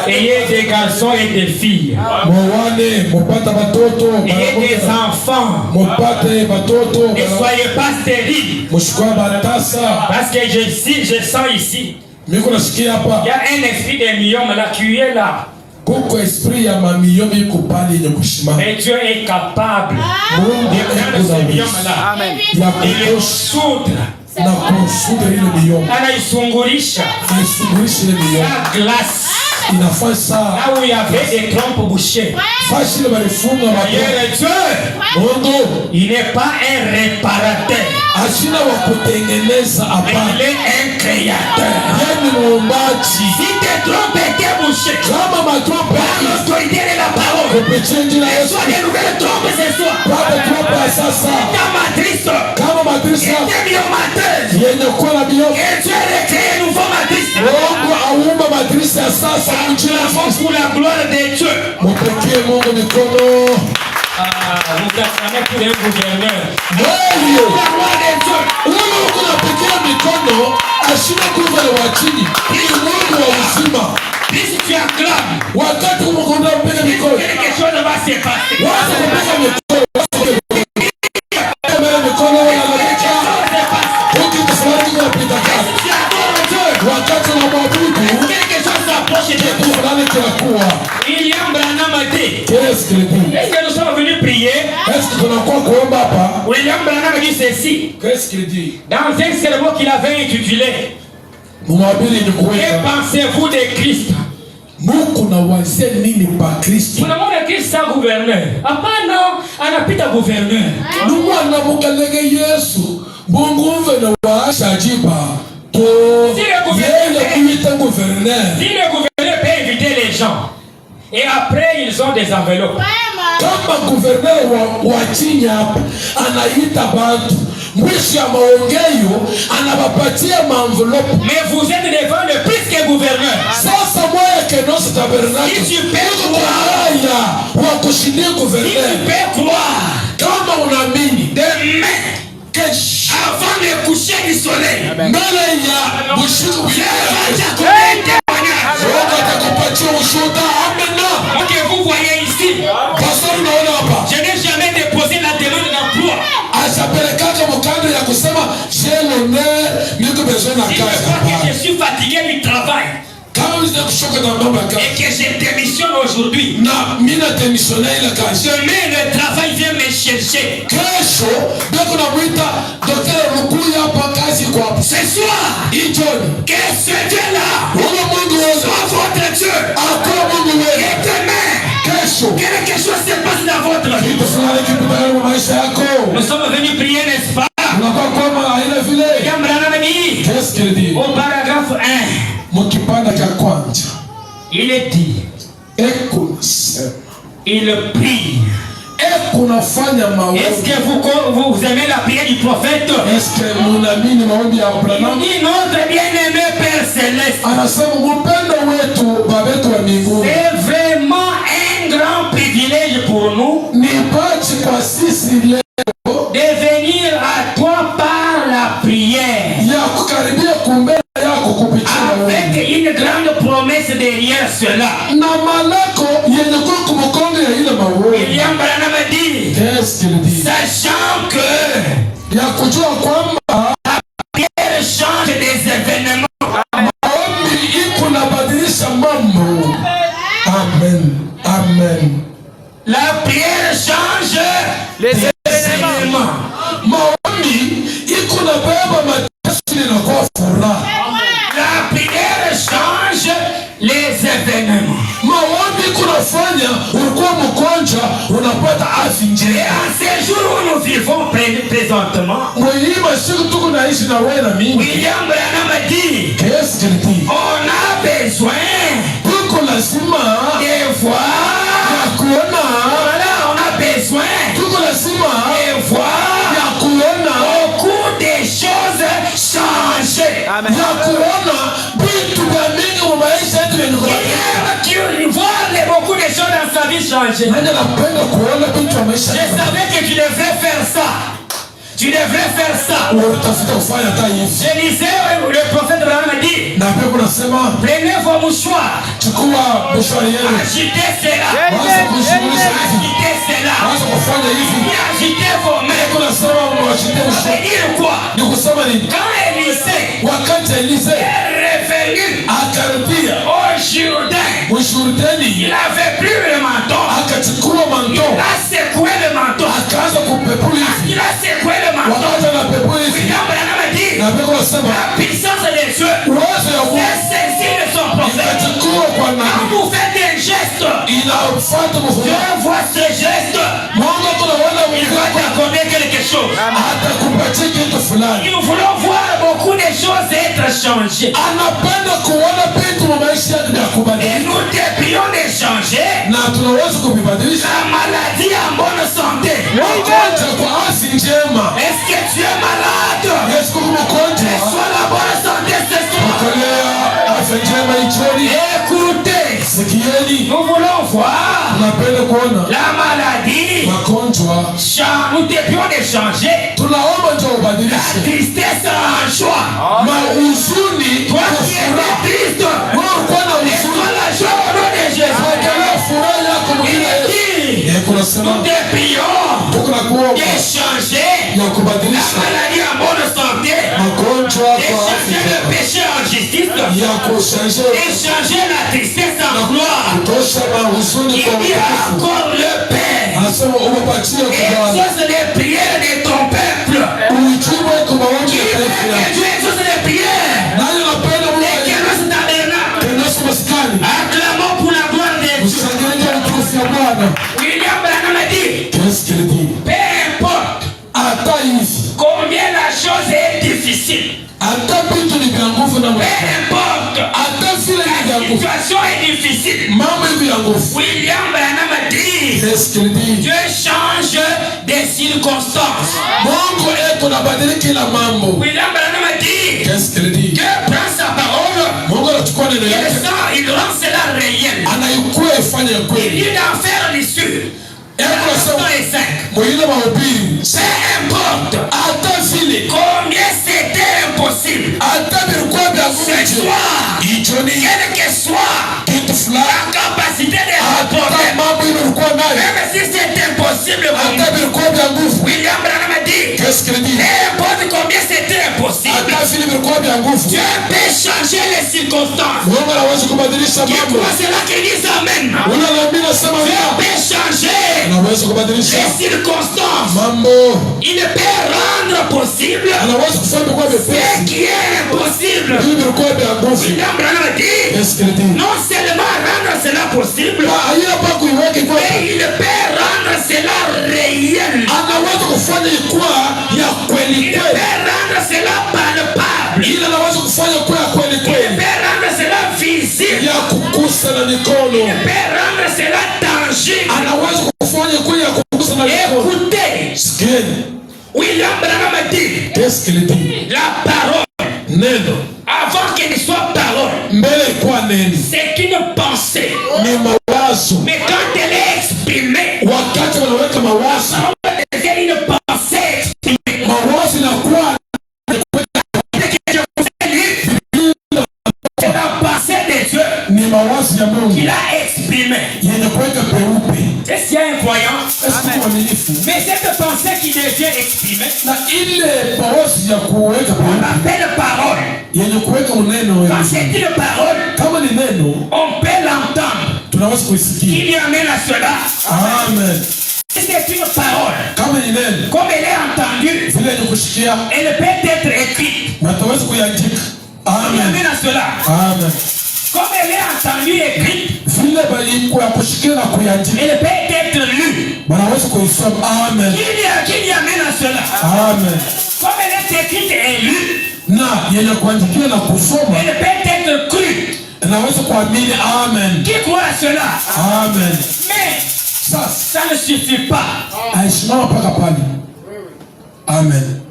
ayez des garçons et des filles, Mwane mupata batoto, ayez des enfants, mupate batoto, ne soyez pas stériles. mushikwa batasa. Parce que je sens ici, Miko nasikia hapa il y a un esprit de millions là qui est là. kuko esprit ya mamilioni iko pale yenye kushimama. Et Dieu est capable Mungu de prendre iko na ces millions uwezo là ya et les kutosha soudre. na kusuda ile milioni Anaisungurisha aisugurishe ile milioni la glace inafanya saa là où il y avait des trompes bouchées. fashi ile balifunga D'ailleurs, watu. Dieu, Mungu il n'est pas un réparateur, ashina wa kutengeneza mais hapana, il est un créateur. yeye ni muumbaji. Si tes trompes étaient bouchées, Kama matropa par l'autorité de la parole, kupitia njia ya Yesu soit des nouvelles trompes ce soir. pata tropa ya sasa Ta matrice kama matrisa était myomateuse. yenye kuwa na milioni. Et Dieu a créé un nouveau matrice. Mungu aumba matrisa ya sasa mjina Yesu Kristo. Pour la gloire de Dieu. Mupekee Mungu mikono. Vous acclamez pour un gouverneur. Wewe La gloire de Dieu. huyu uko napigia mikono ashina kuva na wachini ni Mungu wa uzima. Puis si tu acclames, Wakati mkono unapiga mikono quelque chose va se passer. wacha kupiga mikono, wacha mikono wanalalamika huku fulani kunapita kazi. Tu adores Dieu. Wakati unamwabudu Quelque chose s'approche de kitu toi. fulani kinakuwa. William Branham a dit, Qu'est-ce qu'il dit? est-ce que nous sommes venus prier? Est-ce que tunakuwa kuomba hapa? William Branham a dit ceci. Qu'est-ce qu'il dit? Dans un sermon qu'il avait intitulé Mhubiri ni Que kuweka pensez-vous de Christ? Mungu na wazee nini pa Kristo? Tunamwona Kristo sa gouverneur. Hapana, anapita gouverneur. Numwana mukalege Yesu Mungu na washajiba to yeye kuita gouverneur. Si le gouverneur peut inviter les gens, et après ils ont des enveloppes. Kama gouverneur wa chini hapa anaita bantu mwisho ya maongeo anawapatia maenvelope. Mais vous êtes devant le plus que gouverneur. Sasa moya kenosa tabernacle Si tu peux croire, haya wa kushindia si tu gouverneur. peux croire, Kama unaamini demain, kesho avant le coucher du soleil, mbele ya bushiku Dieu va t'accorder un témoignage. Mungu atakupatia ushuhuda. Amina. Moi que vous voyez ici, Pastor unaona hapa je n'ai jamais déposé la demande d'emploi. asapelekaka mkanda ya kusema j'ai l'honneur niko besoin na Si je kazi crois que hapa. je suis fatigué du travail Kama unaweza kushoka na mambo ya et kazi que je démissionne aujourd'hui, na mimi natemisiona ile kazi, demain le travail vient me chercher. kesho ndio namuita Dr. Lukuya hapa kazi kwa hapo. Ce soir, Hii jioni que ce Dieu-là huyo Mungu wewe soit votre Dieu. akuwa Mungu Et wewe demain, kesho que quelque chose se passe dans votre vie. kitu fulani kipita kwa maisha yako Nous sommes venus prier, n'est-ce pas? unakuwa kama aina vile. William Branham dit Qu'est-ce qu'il dit? au paragraphe 1, Mkipanda cha kwanza il est dit, eko nasema il prie. eko nafanya Est-ce maombi. que vous aimez la prière du prophète? Est-ce que munaamini maombi ya Il Abrahamu? dit notre bien-aimé Père Céleste. Anasema mpendo wetu baba yetu wa mbinguni C'est vraiment un promesse derrière cela. Na malako yenye kwa kumkonde ya ile maono. William Branham a dit. Qu'est-ce qu'il dit? Sachant que ya kujua kwamba la prière change des événements. Maombi iko na badilisha mambo. Amen. Amen. La prière change les événements. Maombi iko na beba matatizo na kwa furaha. La prière change les événements. Maombi kunafanya ulikuwa mgonjwa unapata afya njema. Et en ces jours où nous vivons présentement, Mwima siku tuko naishi na wewe na mimi. William Branham a dit, Qu'est-ce qu'il dit? on a besoin Tuko lazima de voir. ya kuona. Voilà, on a besoin Tuko lazima de voir ya kuona. beaucoup de choses changer. Ya kuona vitu vya mingi mu maisha yetu Il aime voir beaucoup de choses dans sa vie changer. nani anapenda kuona vitu vya maisha Je yetu. savais que tu devrais faire ça. Tu devrais faire ça. Unatafuta kufanya hata hivi. Je lisais, le prophète Branham a dit, Na pia kunasema prenez vos mouchoirs, chukua mshwari yenu. agitez cela, Waza kushughulisha hivi. agitez cela, Waza kufanya hivi. agitez vos mains. Kunasema mwachite Ça mshwari. veut dire quoi? Ni kusema nini? Quand Élisée Wakati Elise est revenu akarudia au Jourdain, Mshurdeni il n'avait plus le menton. akachukua manto Il a secoué le menton. akaanza kupepula hivi. Il a secoué le menton. Wakati anapepula hivi William Branham a dit, na pia kunasema la puissance des cieux uwezo ya Mungu est saisie de son prophète. inachukua kwa Quand nani? vous faites un geste, Inafuata Dieu mfano. voit ce geste. Mungu tunaona Il Mungu va t'accorder quelque chose. hata kupatia kitu fulani. Nous voulons voir beaucoup de choses être changées. Anapenda kuona vitu mu maisha yetu vya Et kubadilika nous devrions les changer. na tunaweza kuvibadilisha. La maladie en bonne santé. Wagonjwa kwa afya njema. Est-ce que tu es malade? Yesu kwa mgonjwa Sois la bonne santé ce soir. kolea afya njema ichoni. Écoutez, Sikieni, nous voulons voir tunapenda kuona la maladie. magonjwa. Nous devrions les changer. Tunaomba ndio La ubadilishe tristesse en joie. mahuzuni. Toi qui es triste, Wewe uko na et huzuni, toi la joie au nom de Jésus. angalia furaha yako Il mwingine. dit, Yeye kunasema nous devrions tuko na kuomba changer ya la kubadilisha maladie en bonne santé. magonjwa kwa Changer le afya, péché en justice. ya kushanje Changer la tristesse en gloire. kutosha mahuzuni Il kwa dit utukufu. encore le Père. Anasema umepatia kwa Bwana Exauce les prières de ton peuple. uijibu kwa maombi Qui ya veut taifa que yako. Dieu exauce les prières? Nani anapenda Mungu Lesquelles ce tabernacle? atendaso maskani? Acclamons pour la gloire de Dieu. Ushangilie utukufu ya Bwana. William Branham a dit, Qu'est-ce qu'il dit? peu importe Hata hivi, combien la chose est difficile, hata vitu ni vya nguvu na peu maisha. importe Hata vile ni vya la nguvu. situation est difficile, Mambo hivi ya nguvu. William Branham a dit, Qu'est-ce qu'il dit? Dieu change des circonstances. Mungu eko nabadilika kila mambo. William Branham a dit, Qu'est-ce qu'il dit? Dieu prend sa parole Mungu anachukua neno et yake, il rend cela réel. anaikuwa ifanye Il kweli. dit d'en faire l'issue. Hebu nasema Et 5. mwingine mahubiri. Peu importe Hata vile, combien c'était impossible. hata vilikuwa vya Ce nguvu. soir, Ichoni quelle que soit kitu la fulani. capacité de Hata rapporter, mambo hivi vilikuwa nayo. même si c'est impossible pour Hata nous, vilikuwa vya nguvu. William Branham a dit, Qu'est-ce qu'il dit? peu importe combien c'était impossible, Hata vile vilikuwa vya nguvu. Dieu peut changer les circonstances. Mungu anaweza kubadilisha Qui mambo. croit cela qui dit Amen. Unaamini nasema Dieu ya. peut changer Anaweza kubadilisha les circonstances. mambo. Il peut rendre possible Anaweza kufanya kwa ce mepesi. qui est impossible. Hivi vilikuwa vya nguvu. William Branham a dit, Qu'est-ce qu'il dit? non seulement rendre cela possible, Haina pa kuiweka kwa. mais il peut rendre cela réel. Anaweza kufanya ikuwa ya kweli Il kweli. peut rendre cela palpable. Ile anaweza kufanya kwa ya kweli Il kweli. peut rendre cela visible. Ya kugusa na mikono. Il peut rendre cela tangible. Anaweza kufanya kwa ya kugusa na mikono. Écoutez, Sikieni. William Branham a dit, Qu'est-ce qu'il dit? la parole, Neno. avant qu'elle ne soit parole, Mbele kwa neni. c'est une pensée. Ni mawazo. Mais quand elle est exprimée, Wakati wanaweka mawazo. c'est une pensée exprimée. Mawazo inakuwa C'est la pensée de Dieu. mawazo ya Mungu qu'il a exprimé. yenye kuweka peupe. Est-ce qu'il y a un croyant? Mwaminifu. Mais cette pensée qui devient exprimée, Na ile mawazo ya kuweka on peupe appelle parole. yenye kuweka uneno, Quand c'est une parole, kama ni neno on peut l'entendre. tunaweza kuisikia. Il y amène à cela. Amen. Si c'est une parole, Kama ni neno comme elle est entendue, vile yenye kusikia elle peut être écrite. na tutaweza kuiandika. Il Amen. amène à cela. Amen. Comme elle est entendue écrite, Vile bali kwa kushikia na kuiandika elle peut être lue. wanaweza kuisoma. Amen. Qui y amène à cela? Amen. Comme elle est écrite et lue, Na yenye kuandikia na kusoma elle peut être crue. naweza kuamini. Amen. Qui croit à cela? Amen. Mais Sasa ça ne suffit pas. aisimama mpaka pale. Amen.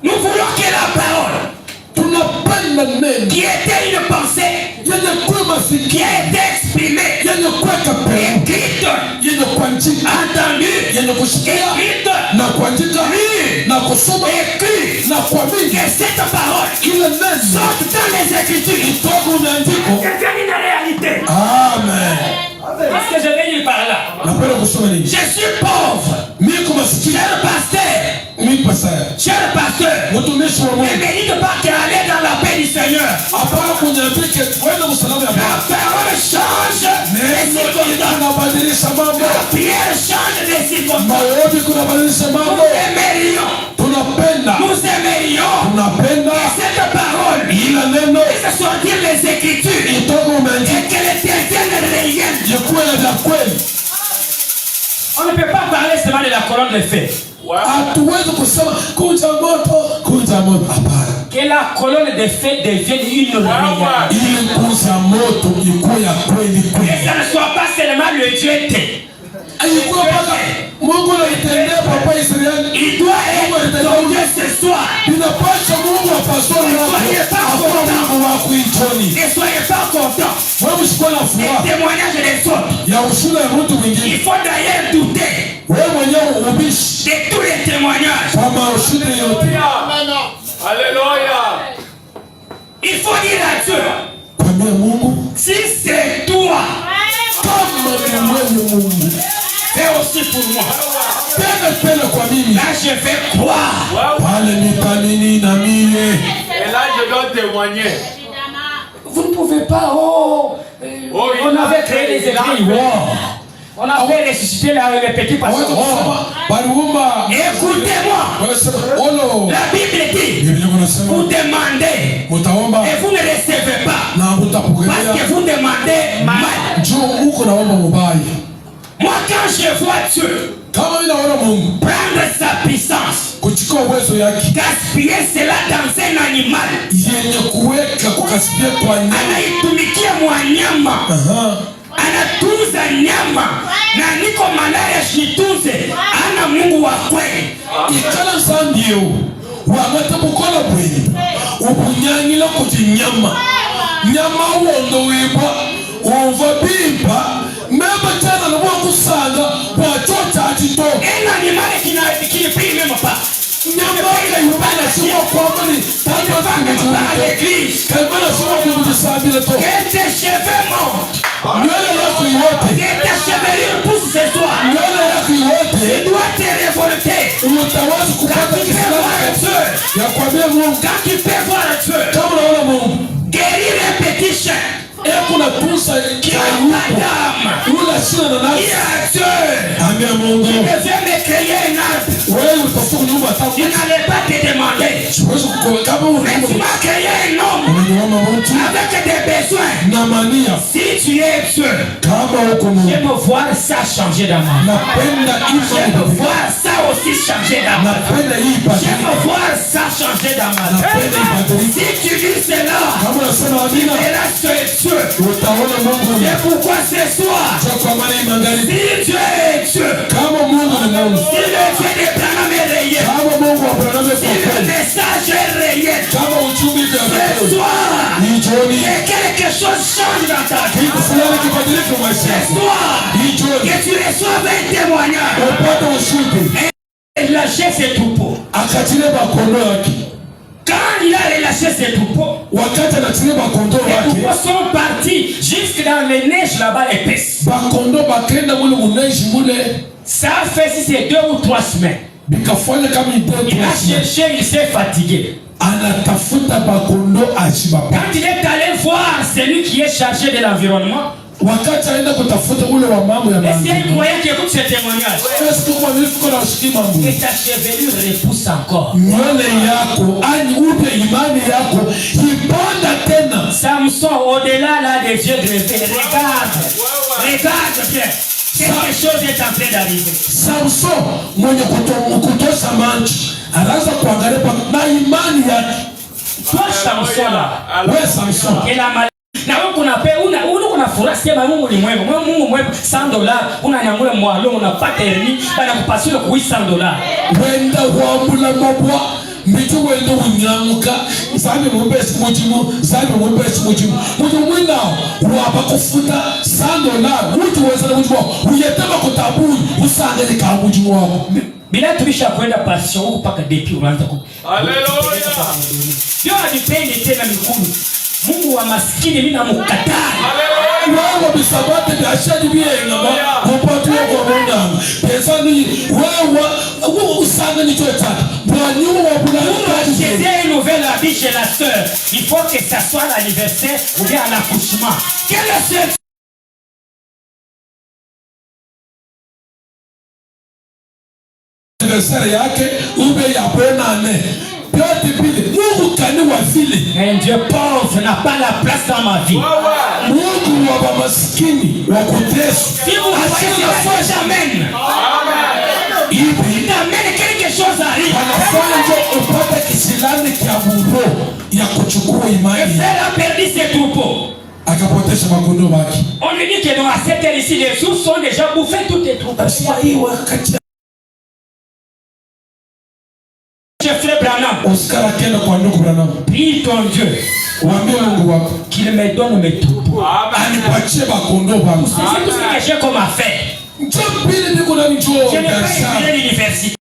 Nous voulons que la parole, Tunapenda neno qui était une pensée, yenye kuwa qui mafikiri, a été exprimée, yenye kuweka peupe, écrite, yenye kuandika, entendue, yenye kusikia écrite, na kuandika na kusoma écrite, na kuamini. que cette parole Ile neno sorte dans les Écritures, itoka umeandiko. devient une réalité. Amen. Qu'est-ce que je vais dire par là? Napenda kusoma nini? Je suis pauvre. Miko masikini. Cher pasteur, Miko pasaya. cher pasteur, Mtumishi wa ne Mungu. me dites pas qu'aller dans la paix du Seigneur. Hapana kuniambia kwenda msalaba ya La Bwana. parole change les Neno circonstances. linabadilisha mambo. La prière change les circonstances. Maombi kunabadilisha Nous mambo. aimerions, Tunapenda. nous aimerions Tunapenda cette parole ila neno de sortir les Écritures itoka et umeandika qu'elle devienne réelle. ikuwe na vya kweli. On ne peut pas parler seulement de la colonne de feu. Hatuwezi kusema kuja moto. Hapana. Que la colonne de feu devienne une réalité. Ili kuja moto ikuwe ya kweli Que kweli. ça ne soit pas seulement le Dieu té. Ilikuwa mpaka Mungu anaitendea papa Israeli. Il doit être ton Dieu ce soir. Inapasha Mungu apasoni wako. Hakuna Mungu wako itoni. Ne soyez pas contents. Wewe usikuwa na furaha Les témoignages des autres. ya ushuhuda ya mtu Il mwingine. faut d'ailleurs douter Wewe mwenyewe ubishi de tous les témoignages. kama ushuhuda yote. Alléluia. Il faut dire à Dieu, Kwambia Mungu si c'est toi, kama ni wewe Mungu. fais aussi pour moi. Penda kwa mimi. Là, je vais croire. Pale nitamini na mie. Et là, je dois témoigner. Vous ne pouvez pas, on avait créé des églises, on avait ressuscité le petit pasteur. Hawezi kusema baliumba. Écoutez-moi, Wanasema olo. la Bible dit, Biblia inasema vous demandez mutaomba et vous ne recevez pas. na Parce mutapokea. que vous demandez mal. Njoo uko naomba mubaya. Moi, quand je vois Dieu Kama mimi naona Mungu prendre sa puissance, kuchukua uwezo yake gaspiller cela dans un animal, yenye kuweka kukasipia kwa nyama. anaitumikia mwanyama, Aha. anatunza nyama, na niko malaya shitunze, ana Mungu wa kweli. Ikala sandio wangata bukola bweni ubunyanyila kuti nyama wondo wibwa uva bimba mema tena na wakusanga wachota atito Un animal qui ne prie même pas. nyama ile yubana sio kwa mali tano Pas à l'église. kalmana sio kumusabile to Que tes cheveux montent. nywele yako yote Que ta chevelure pousse ce soir. nywele yako Tu yote dois te révolter. utaweza Quand kupata tu peux voir Dieu. ya kwambia Mungu Quand tu peux voir Dieu. kama unaona Mungu Guérir un petit chien. kuna tusa Madame. ula sina na nafsi. Il y a Dieu. Ambia Mungu Je viens me créer un arbre. wewe utafuta nyumba Je tafu. n'allais pas te demander. Siwezi kukoa kama Mais tu m'as créé un homme unaniomba mtu avec des besoins. na mania Si tu es Dieu, kama uko Mungu. j'aime voir ça changer dans ma vie. Napenda J'aime hivyo. voir ça aussi changer dans ma vie. Napenda hii J'aime badilika. voir ça changer dans ma Napenda hii vie. badilika. Si tu dis cela, Kama unasema amina et là c'est Dieu. utaona Mungu. C'est pourquoi ce soir, Kwa kwa maana hii magharibi si Dieu est Dieu, kama Mungu ni Mungu. si le Dieu de Branham est réel, Kama Mungu wa Abrahamu si le kwa message est réel, kama uchumi ce vya soir, ni jioni que quelque chose change dans ta vie. kitu fulani kibadilike Ce maisha yako. soir, Ni jioni que tu reçoives un témoignage. upate ushindi Et lâcher ses troupeaux. akatile makondo yake. Quand quand il a relâché ses troupeaux, wakati anachilia bakondo les wake troupeaux sont partis jusque dans les neiges là-bas épaisses. bakondo bakenda mule muneji mule Ça fait si c'est 2 ou 3 semaines. bikafanya kama Il a cherché, il s'est fatigué. anatafuta bakondo achibapa. Quand il est allé voir celui qui est chargé de l'environnement, wakati aenda kutafuta ule wa mambo ya est-ce qu'il y a un mambo croyant qui écoute ce témoignage? est-ce que kwa vile tuko na shiki mambo Et ta chevelure repousse encore. nywele yako ani upe imani yako ipanda tena. Samson, au-delà là des yeux greffés, regarde bien. Quelque chose est en train d'arriver. Samson mwenye kutosha maji anaanza kuangalia na imani yake. Toi Samson là, Wewe Samson et la maladie. Na wewe kuna furaha sema Mungu ni mwema. Mungu mwema $100 unanyangula mwalo unapata herni bana kupasua ku $800. wenda wambula mabwa mbitu wenda unyamuka zabe mumbesi mujimu zabe mumbesi mujimu mwina waba kufuta $100 mtu weza mujimu uyetema kutabuni usangele ka mujimu wako Bila tulisha kwenda passion huko paka depi unaanza ku. Hallelujah. Sio adipende tena mikulu. Mungu wa maskini mimi namkataa. wewe bisabate biashara biyenga kupatu kwa Mungu pesa ni wewe usanga ni chochote bwana wa bulala J'ai une nouvelle habit chez la sœur. Il faut que ça soit l'anniversaire ou bien l'accouchement. Quel est ce anniversaire yake ube ya bonane yote bile Mungu kani wa vile un Dieu pauvre n'a pas la place dans ma vie. Mungu wa maskini wa kuteswa Si vous voyez cela, j'amène. hivi Amène quelque chose arrive. anafanya ndio upate kisilani kia buro ya kuchukua Le imani frère a perdu ses troupeaux. akapotesha makondo wake. On lui dit que dans cette terre ici, les sources sont déjà bouffées toutes les troupeaux. Sasa hii wakati Frère Branham, Oscar akenda kwa ndugu Branham, prie ton Dieu waambie Mungu wako qu'il me donne mes troupeaux. anipatie makondo wangu. C'est tout ce que j'ai comme affaire. Njoo mbili niko na njoo Je n'ai pas biashara. étudié l'université.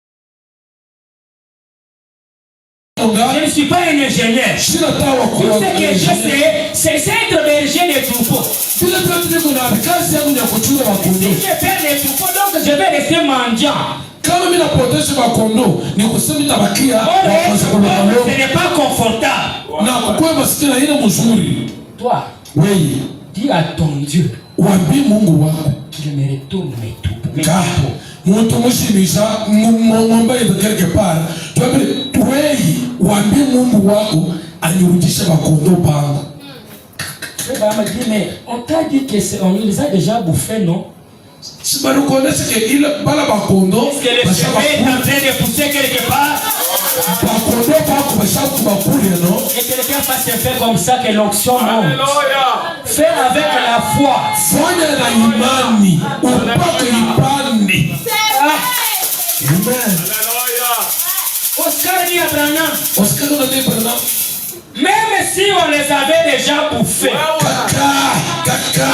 Je ne suis pas un ingénieur. Sina tawa Tout kwa. ce que je sais, c'est être berger des troupeaux. Bila bila niko na kazi yangu ya kuchunga Si makondo. je perds les troupeaux, donc je vais rester mendiant. Kama mimi napotesha makondo, ni kusema nitabakia Or, kwanza kwa makondo. ce n'est pas confortable. Na kwa maskini ile mzuri. Toi, Wewe dis à ton Dieu waambie Mungu wako. qu'il me retourne mes troupeaux. Mes Ka troupeaux. mtu mshimisha ngombe ile quelque part. Wewe waambie Mungu wako anirudishe makondo pangu. Frère m'a dit, mais on t'a dit qu'on les a déjà bouffés, non? Sibaru kuonesha ke ile bala makondo Est-ce que le chemin est en train de pousser quelque part? makondo pako bashaku bakule no. Et quelqu'un fasse un fait comme ça que l'onction monte. Hallelujah. Fais avec la foi. Fanya na imani upate ipande. Amen. Hallelujah. Oscar dit à Branham, Oscar unadai Branham même si on les avait déjà bouffés, kaka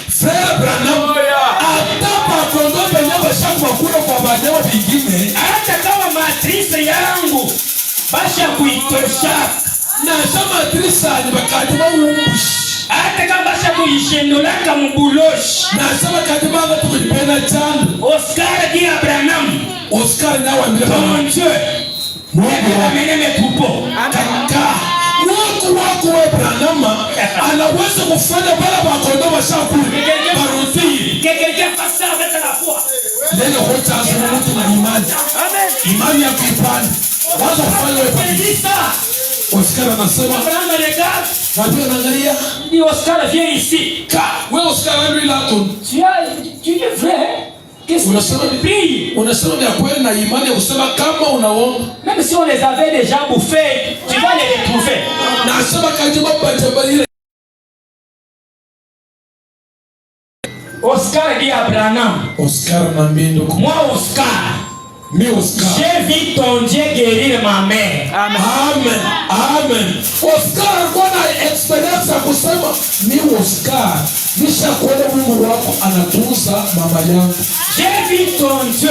Frère Branham hata makondo penye bashaku bakule kwa banyama bingine hata kama matrice yangu basha kuitosha, na sama trisa ni bakati ba umbushi hata kama basha kuishendolaka mbuloshi. na sama kati ba tukipenda chandu. Oscar dit à Branham, Oscar na waambia mon Dieu, Mungu amène mes troupeaux. kaka wako wa Branham anaweza kufanya bala makondo bashakule barudhi. Que quelqu'un fasse ça avec la foi. Leo hocha mtu na imani. Imani ya kipande. Waza kufanya wewe. Il dit ça. Oscar anasema, Branham regarde. watu wanaangalia. Il dit Oscar, viens ici. Wewe Oscar wewe lako. Tu es vrai. Qu'est-ce que tu pries? Unasema vya kweli na imani ya kusema kama unaomba. Même si on les avait déjà bouffés, tu vas les retrouver. Nasema kajuma panja ile. Oscar dit à Branham, Oscar anambia ndugu. moi Oscar, Mimi Oscar. j'ai vu ton Dieu guérir ma mère. Amen. Oscar alikuwa na experience ya kusema mimi Oscar Nisha kuona Mungu wako anatunza mama yangu. J'ai vu ton Dieu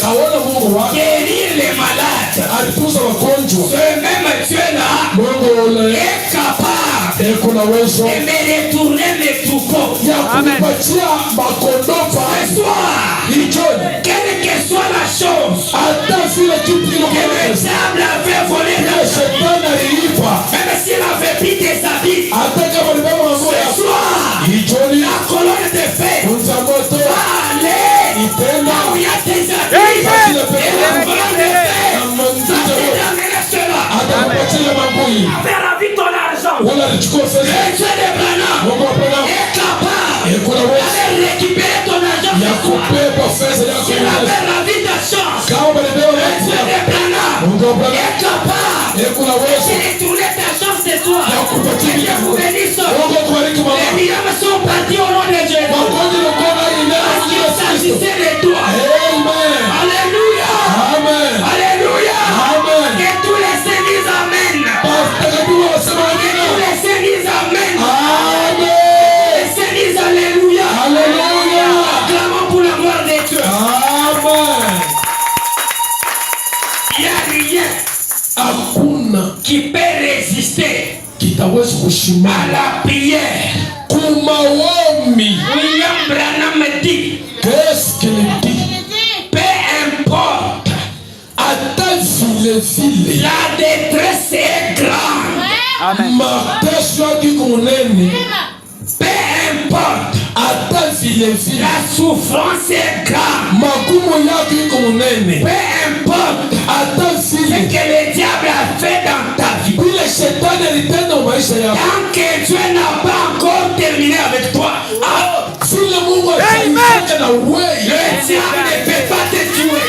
Kaona Mungu wako guérir les malades. alitunza wagonjwa. Ce même Dieu-là Mungu ule est capable kuna uwezo de me retourner mes troupeaux. ya kunipatia makondoo Ce soir, Ichoni. quelle que soit la chose Hata vile kitu que le diable avait volé ile dans ta vie, shetani aliipa, même s'il avait pris tes habits, hata kama ni baba mambo ce ya soir, Ichoni la colonne de feu kunza moto va aller itenda là où il y a tes habits. basi le Et peke la colonne de na feu va mwanzito te ramener cela. atakupatia mabui Faire la vie ton argent. wala alichukua Le fedha. Dieu de Branham Mungu apenda est capable kuna uwezo d'aller récupérer ton argent ya ce soir. kubeba fedha yako S'il yote. avait la vie de chance, Kama balibewa le watu Dieu de Branham Mungu apenda est capable kuna de uwezo retourner ta chance ce soir. ya kupatia Que Dieu vous bénisse. Mungu akubariki Les mama. miracles sont partis au nom de Dieu. Magonjwa na kuona hii neno Parce qu'il la Kristo. s'agissait de toi. Amen. Alléluia. Amen. Alléluia. Amen. Que tous les saints disent Amen. Watakatifu wasema Que amina. tous les saints disent Amen. Amen. Les saints disent Alléluia. Alléluia. Acclamons pour la gloire de Dieu. Amen. Il n'y a rien Hakuna qui peut résister kitaweza à kushimama la prière. kumaombi. William Branham dit, Qu'est-ce qu'il dit? peu importe, Hata vile vile la détresse est grande. mateso yako kunene, Peu importe, hata vile vile la souffrance est grande. magumu yako iko munene, Peu importe hata ce vile que le diable a fait dans ta vie. vile shetani alitenda maisha yako, Tant que Dieu n'a pas encore terminé avec toi, vile Mungu ataifanya na wewe, le diable ne peut pas te tuer.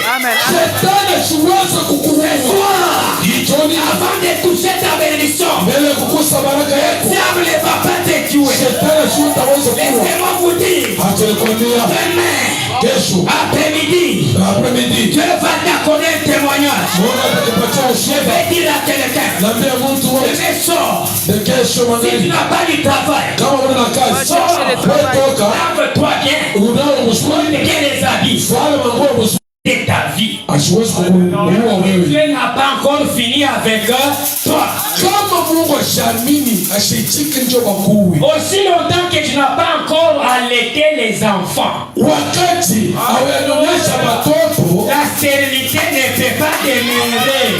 shetani asiweze kukuua. Toi, Jioni avant de toucher ta bénédiction, mbele ya kukosa baraka le yako, diable ne va pas te tuer. shetani asiweze kukuua. Laissez-moi vous dire, Hatulikwambia demain, kesho après-midi, après-midi Dieu va t'accorder un témoignage. Mungu atakupatia Je ushuhuda. vais dire à quelqu'un, Naambia mtu wote demain sort, de kesho si tu maneno, n'as pas du travail, kama una kazi wewe toka lave-toi bien, unao mswali bien les habits wale manguo mzuri, de ta vie. asiwezi kukuua wewe. Dieu n'a pas encore fini avec toi. Kama Mungu ashamini ashichike njo bakuwi, Aussi longtemps que tu n'as pas encore allaité les enfants, wakati awanyonyesha watoto la stérilité ne peut pas demeurer.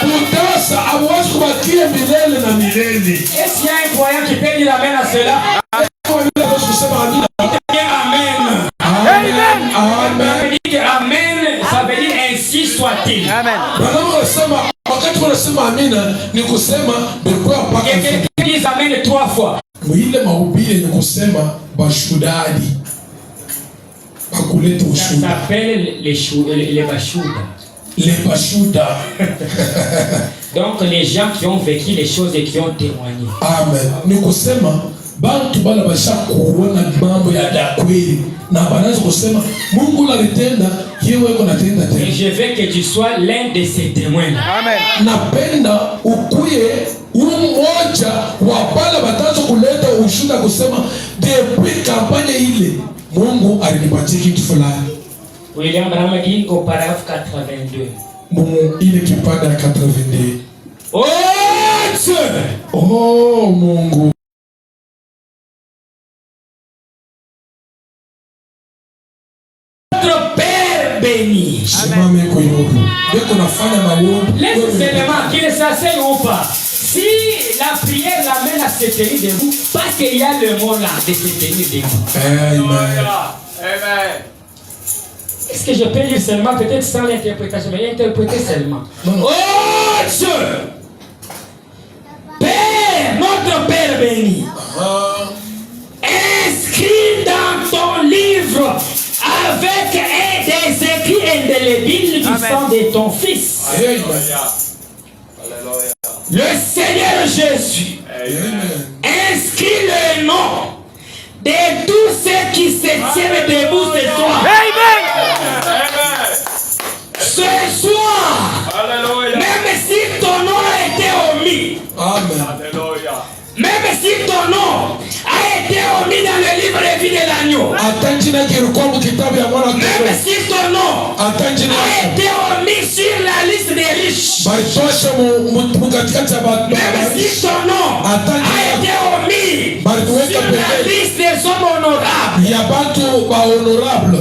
kutasa awezi kubakia milele na milele. Est-ce qu'il y a un croyant qui peut dire amen à cela? Kama vile Yesu kusema amina. Dis amen. Amen. Ça veut dire amen, ça veut dire ainsi soit-il. Branham anasema wakati wanasema amina ni kusema bekuwa mpaka Que quelqu'un dise amen 3 fois. mwile mahubiri ni kusema bashudadi bakuleta Ça ushuda s'appelle les bachoudas. le bashuda. Donc les gens qui ont vécu les choses et qui ont témoigné. Amen. Ni kusema bantu bala basha kuona mambo ya dakweli na banaanza kusema Mungu alitenda, yewe uko natenda Et tena. je veux que tu sois l'un de ces témoins. Napenda ukuye mmoja wa pale bataanza kuleta ushuda kusema depuis kampanya ile Mungu alinipatia kitu fulani. William Branham dit au paragraphe 82. Mungu ile kipanda ya 82. Oh Dieu! Oh Mungu. Notre Père béni. Simame kwa yoko. Beko nafanya maombi. Laisse seulement qu'il s'asseye ou pas. Si la prière l'amène à se tenir debout, parce qu'il y a le mot là de se tenir debout. Amen. Amen. Est-ce que je peux lire seulement, peut-être sans l'interprétation, mais interpréter seulement. Oh Dieu! Père, notre Père béni, inscris dans ton livre avec des écrits indélébiles du sang de ton Fils, Amen. Alléluia. le Seigneur Jésus. Inscris le nom de tous ceux qui se tiennent debout ce soir. Amen. Ce soir, Alléluia. même si ton nom a été omis, Amen. Alléluia. même si ton nom a été omis dans le livre l'agneau. Hata jina kilikuwa mkitabu ya mwana Même kondoo. si ton nom Hata jina a été omis sur la liste des riches. balitosha mukatikati ya Même si ton nom a été omis sur la liste des hommes honorables. ya bantu ba honorable.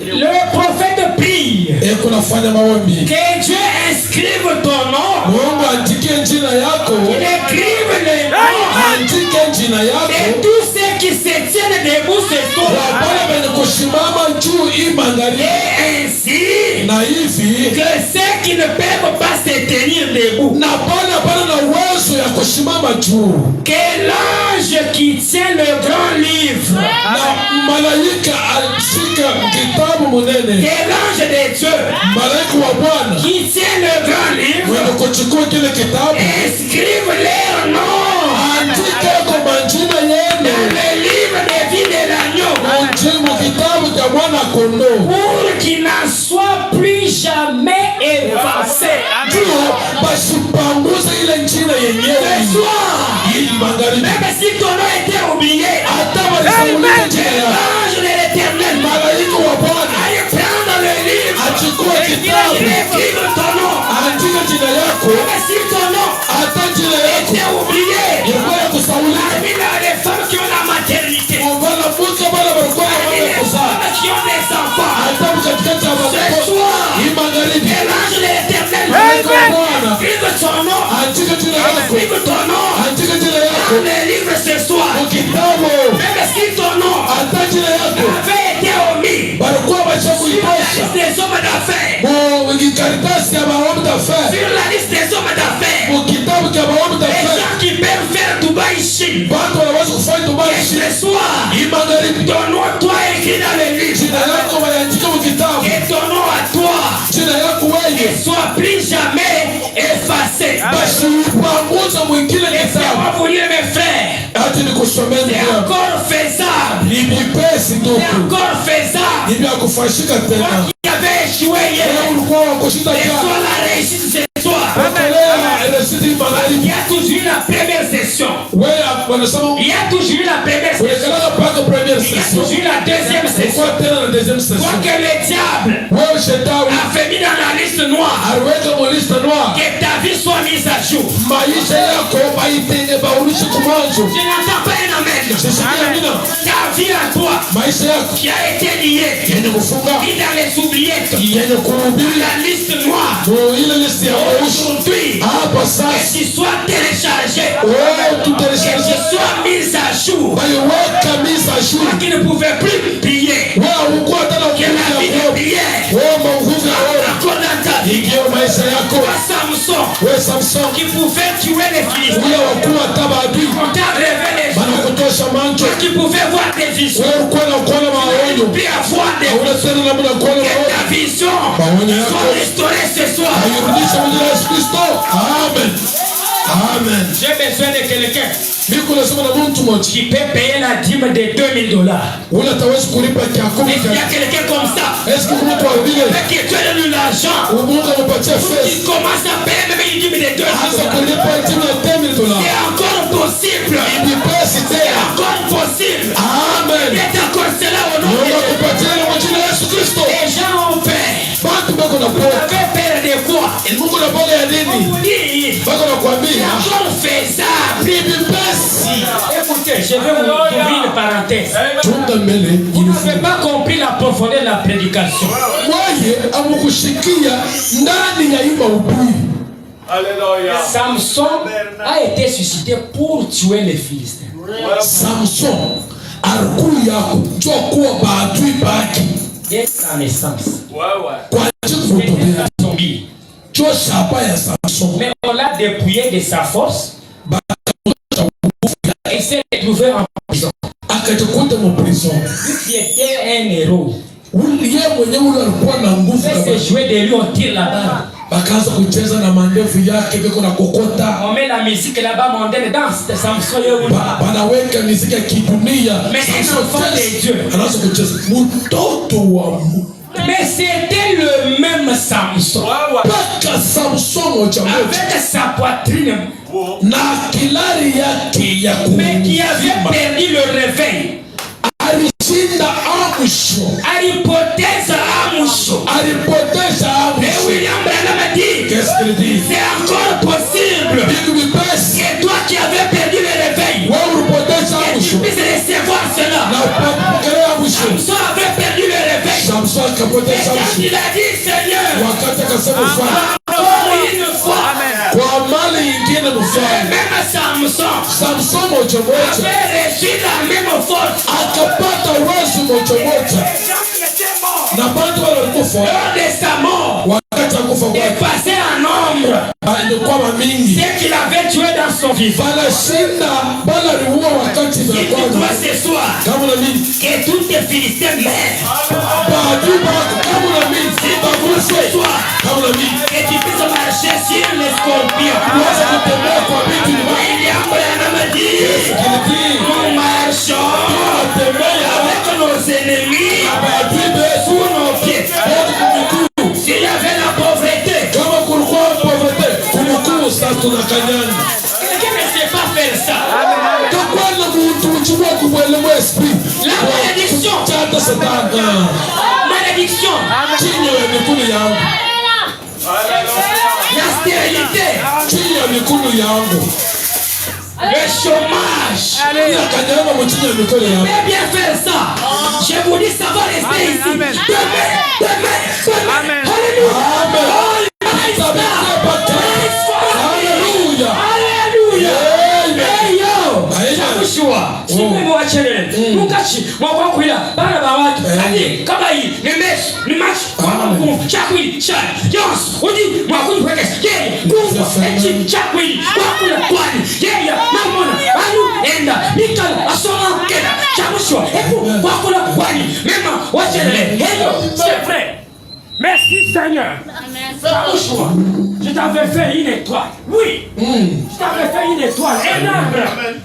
Le prophète prie Eko nafanya maombi. que Dieu inscrive ton nom. Mungu andike jina yako. Il écrive les noms Andike jina de yako. tous ceux qui se tiennent debout ce soir. Wapale wenye kusimama juu hii magharibi. Et ainsi Na hivi que ceux qui ne peuvent pas se tenir debout. na bana na uwezo ya kusimama juu. Que l'ange qui tient le grand livre. Na malaika alishika kitabu munene. Que l'ange de Dieu Malaika wa Bwana qui tient le grand livre. wenye kuchukua kile kitabu. Inscrive leur nom Andike kwa majina dans yenu. le livre de vie de l'agneau. Andike kitabu cha mwana kondoo. Pour qu'il n'en soit plus jamais effacé. Ndio basipanguze ile jina yenyewe. Ce soir, Hii magharibi. même si ton nom était oublié, Hata walisaulia jina yako. l'ange de l'éternel Malaika wa Bwana aille prendre le livre. achukue Il kitabu. écrive ton nom. Andike jina yako. Même si ton nom Hata jina yako était oublié, ilikuwa ya kusaulia. parmi les femmes qui ont la maternité, Wala muke bana walikuwa parmi wale les kuzaa. femmes qui ont des enfants, Hata katikati ya ce watoto. soir, Hii magharibi. et l'ange de l'éternel Malaika wa Bwana écrive ton nom. andike jina yako. Écrive ton nom Andike jina yako. dans le livre ce soir. Kitabu. Même si ton nom Hata jina yako. avait été omis Balikuwa sur la bashakuitosha. liste des hommes d'affaires, Karatasi ya maombi d'affaires. sur la liste des hommes d'affaires, Kitabu cha maombi les d'affaires. gens qui peuvent faire Dubaï Chine, Watu wanaweza kufanya et Dubai. ce soir, Hii magharibi. ton nom à toi écrit dans le livre, Jina yako waliandika mu kitabu. et ton nom à toi Jina yako wewe. ne soit plus jamais effacé. Basi upanguza mwingine Et c'est kitabu. moi pour dire mes frères, Hata nikusomea c'est ndugu. encore faisable, Ni mipesi c'est ndugu. encore faisable. Ni vya kufashika Toi tena. qui avais échoué Wewe hier, ulikuwa wakushinda et jana. soit la réussite ce soir. Pokelea residi Il magharibi. y a toujours eu la première session. Wewe wanasema Il y a toujours eu la première session. unakalaka mpaka première Il y a session. toujours eu la deuxième session. Kwa tena na deuxième Toi session. que le diable Wewe shetani a fait mis dans la liste noire, aliweka mu liste noire. que ta vie soit mise à jour. Maisha yako baitenge baurudishe kumanzo. Je n'entends pas un amen. Sisikia mina. Ta vie à toi Maisha yako qui a été liée, yenye kufunga, mis dans les oubliettes, yenye kuhubiri la liste noire. mu ile liste ya maisha. Aujourd'hui, Hapa que sasa tu sois téléchargé, wewe que tuteleshaje. tu sois mise à jour. Baliweka misa Toi shule. qui ne pouvais plus prier, Wewe ukuwa tena que la vie de kuja. prière Wewe maunguvu ya wewe. encore dans ta vie. Ingia maisha yako. Toi Samson Wewe Samson qui pouvait tuer les Philistins, ule wakuwa taba adui. on t'a révélé les Bana kutosha mancho. toi qui pouvais voir des visions, Wewe ulikuwa na kuona maonyo. puis avoir des Hauna tena namna kuona que maonyo. ta vision Maonyo yako. soit restaurée ce soir. Ayurudisha mwili wa Yesu Kristo. Amen. Amen. J'ai besoin de quelqu'un Niko nasema na mtu mmoja. qui peut payer la dîme de $2000. Ule ataweza kulipa kiakumu Est-ce qu'il y a cha. quelqu'un comme ça Est-ce que mtu wa vile qui te donne l'argent Mungu amepatia qui fedha commence à payer même une dîme de hasa $2000? kulipa timu ya $10,000. C'est encore possible. Ni pesa C'est tena. encore possible. Amen. Il est encore cela au nom de Mungu Jésus. akupatie na majina ya Yesu Kristo. Les gens ont peur. Batu bako na Vous poa. avez peur de quoi? Mungu na boga ya On nini? vous dit, Bako na c'est kuambia encore faisable. ni vipesi. Écoutez, je vais vous ouvrir une parenthèse. Chunga mbele Vous ili n'avez pas compris la profondeur de la prédication. waye amukushikia ndani ya hii mahubiri. Alléluia. Samson a été suscité pour tuer les Philistins. Samson alikuya kujua kuwa maadui baki Dès sa naissance, Ouais, ouais. kwa ajili il était kutubia. zombie. Jo shaba ya Samson Mais on l'a dépouillé de sa force et s'est retrouvé en prison. akajikuta mu prison. Vu qu'il était un héros, Yeye mwenyewe ule alikuwa na nguvu on fait se jouer de lui, on tire là-bas. bakaanza kucheza na mandevu yake beko na kokota. On met la musique là-bas, mondaine danse. Samson est Banaweka miziki ya kidunia. Mais Samson un enfant cheza. de Dieu. Anaanza kucheza mtoto wa Mungu. Mais c'était le même Samson. Ouais, ouais. Paka Samson moja moja Avec sa poitrine, na kilari yake ya mais qui avait kuuma. perdu le réveil. Alishinda mwisho. Alipoteza mwisho. Alipoteza mwisho. Et William Branham a dit, qu'est-ce qu'il dit? C'est encore possible que toi qui avais perdu le réveil, que tu puisses recevoir cela. Samson avait perdu le réveil. Et quand il a dit, Seigneur, encore une fois, même Samson avait reçu la même force. Lors de sa mort, est passé un nombre. Ce qu'il avait tué dans son vivant. Et toi ce soir, que tous tes Philistins meurent. Ce soir, que tu puisses marcher sur les scorpions. William Branham dit, nous marchons avec nos ennemis sous nos pieds. S'il y avait la pauvreté, quelqu'un ne sait pas faire ça. La malédiction. Malédiction. La stérilité. Le chômage. Mais bien faire ça. Je vous dis, ça va rester ici. Demain. Alléluia. C'est vrai. Merci Seigneur. Je t'avais fait une étoile. Oui. Je t'avais fait une étoile énorme.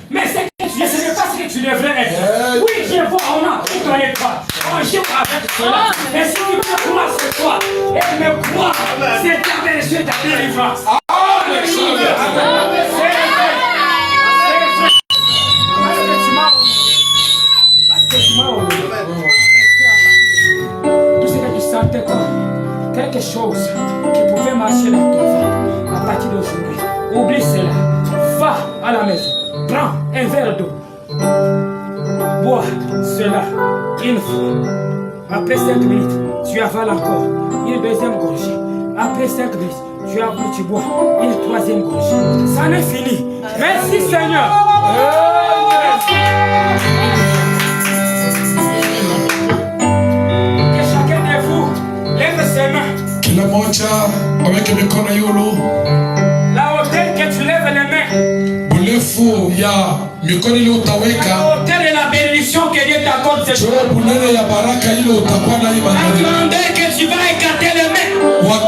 Mais je ne sais pas ce que tu devrais être. Oui, je vois, on a toute ton étoile. On joue avec cela. Et si tu me crois ce soir, et me crois, c'est ta bénédiction, ta délivrance. Alléluia. Parce que tu m'as oublié. Tout ce que tu sentais comme quelque chose qui pouvait marcher dans ton ventre à partir d'aujourd'hui. Oublie cela. Va à la maison. Prends un verre d'eau. Bois cela une fois. Après 5 minutes, tu avales encore une deuxième gorgée. Après 5 minutes, tu bois une troisième gorgée. Ça n'est fini. Merci Seigneur. Que chacun de vous lève ses mains. Kila moja aweke mikono yulu. La hauteur que tu lèves les mains. Burefu ya mikono ile utaweka. La hauteur de la bénédiction que Dieu t'accorde ce jour. Bunene ya baraka ile utakuwa na La imani. grandeur que tu vas écarter les mains.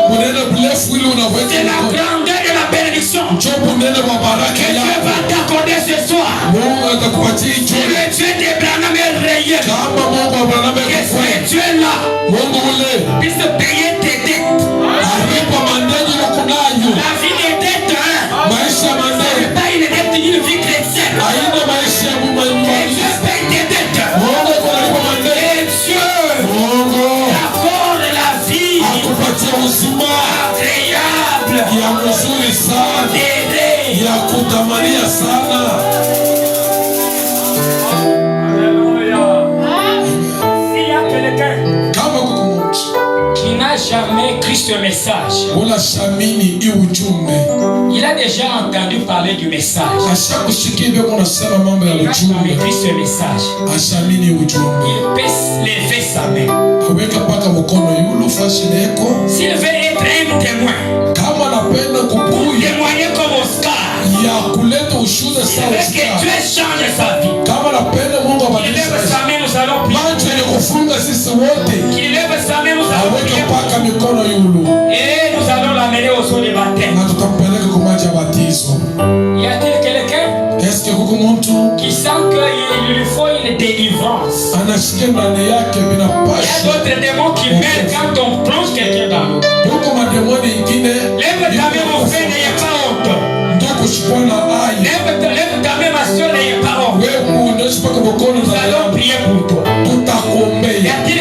Bunene burefu ile unaweka. C'est la grandeur de la bénédiction. Bunene wa baraka Que ya. Dieu va t'accorder ce soir. Mungu atakupatia hicho. Le Dieu de Branham est rayé. Kama Mungu wa Branham Que ce Dieu là Mungu ule puisse payer tes dettes. alipa mandeni na kunayo. La vie des dettes, Maisha ce mandeni. n'est pas une dette d'une vie chrétienne. Aina maisha ya muumini. Et Dieu paye tes dettes. Mungu analipa mandeni. Et Dieu Mungu t'accorde la vie akupatia uzima agréable, ya mzuri sana. aidée. Ya kutamania sana. S'il y a quelqu'un Kama kuko mtu qui n'a jamais cru ce message, wala shamini hii ujumbe, il a déjà entendu parler du message. ashakusikia hivyo kunasema mambo ya Il n'a jamais ujumbe, cru ce message. ashamini ujumbe, Il peut lever sa main. aweka paka mkono yulu fashi neko. S'il veut être un témoin, Kama napenda kupuya témoigner comme Oscar, ya kuleta ushuhuda il sawa veut que Dieu change sa vie. kama napenda Mungu Il abadilishe lève sa main, nous allons prier. macho yenye kufunga sisi wote, Il lève sa main, nous allons aweke prier. paka mikono yulu Et nous allons l'amener au son des baptêmes. na tutampeleka kwa maji ya batizo. Y a-t-il quelqu'un Eske kuko mtu qui sent qu'il lui faut une délivrance? anasikia ndani yake Il y a vinapasha d'autres démons qui meurent quand on plonge quelqu'un dans l'eau. huko mademoni ingine Lève ta main, mon frère, n'ayez pas honte. ndio kushikwa na ai Lève ta main, ma soeur, n'ayez pas honte. wewe unaishi paka mkono Nous za allons prier pour toi. tutakuombea. Y a-t-il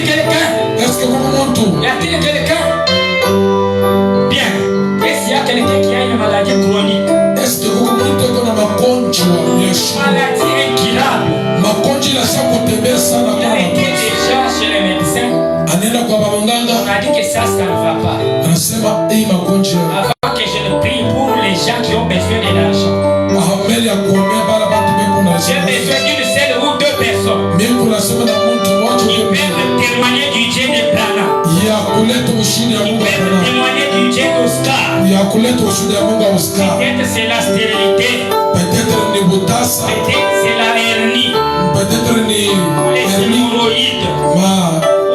m'a dit que ça ne va pas. Anasema hii magonjwa Avant que je ne prie pour les gens qui ont besoin de l'argent. mbele ya kuombea bala batu beko na J'ai besoin d'une seule ou deux personnes mimi kunasema na mtu mmoja qui peuvent témoigner du Dieu de Brana. ya kuleta ushindi ya Qui Mungu peuvent Bwana, témoigner du Dieu d'Oscar. ya kuleta ushindi ya Mungu Oscar. Peut-être c'est la stérilité. Peut-être ni butasa, Peut-être c'est la hernie. peut-être ni Ou les hernie hémorroïdes. ma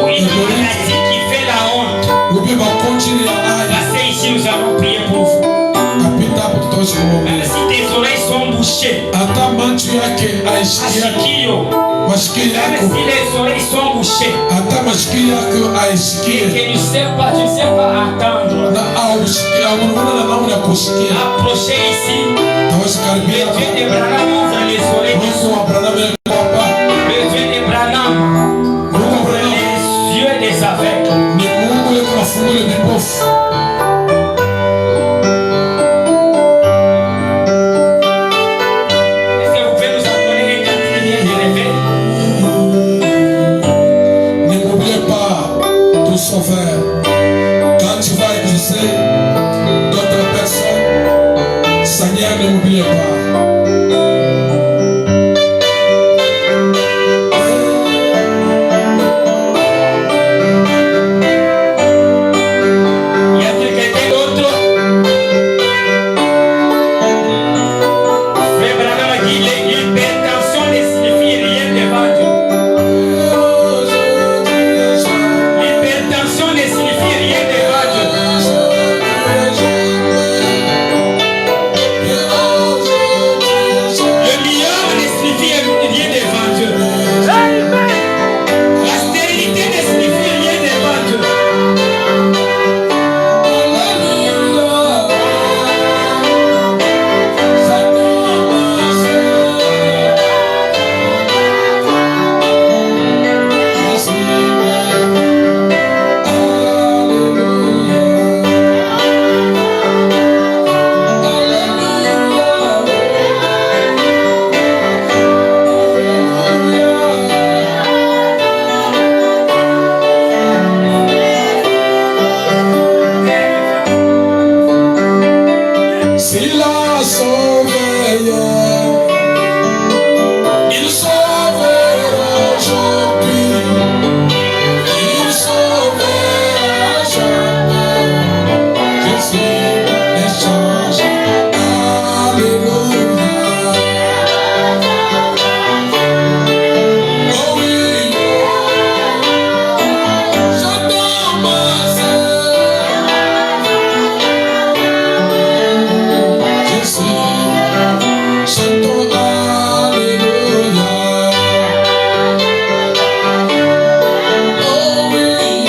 Ou une hémorroïde maladie qui fait la honte. ou bien magonjwa ya haya Passez ici, nous allons prier pour vous. apita hapo tutaweza kuomba. Même si tes oreilles sont bouchées. Hata macho yake aishikia Ashikio. masikio Même yako, si les oreilles sont bouchées. hata masikio yako aisikie Que tu ne sais pas attendre. na ausikie au unaona na namna ya kusikia. Approchez ici. Taweza Le karibia Dieu de Branham ouvre les oreilles des Mungu sourds. wa Branham hapa. Le Dieu de Branham Mungu wa ouvre Branham les yeux des aveugles. ni Mungu yeye anafungua vipofu. Est-ce que vous pouvez nous appeler un cantique qui vient de rêver? N'oubliez pas ton sauveur. Quand tu vas exister d'autres personnes, Seigneur, n'oubliez pas. Il y a quelqu'un d'autre? Frère Branham a dit l'hypertension ne signifie rien devant Dieu. L'hypertension ne signifie rien devant Dieu. Le milliard ne signifie rien devant Dieu. La stérilité ne signifie rien devant Dieu. S'il a sauvé hier, il sauvera aujourd'hui, il sauvera jamais. Jésus ne change. Alléluia. Oh oui, j'entends ma Jésus, chantons Alléluia. Oh oui,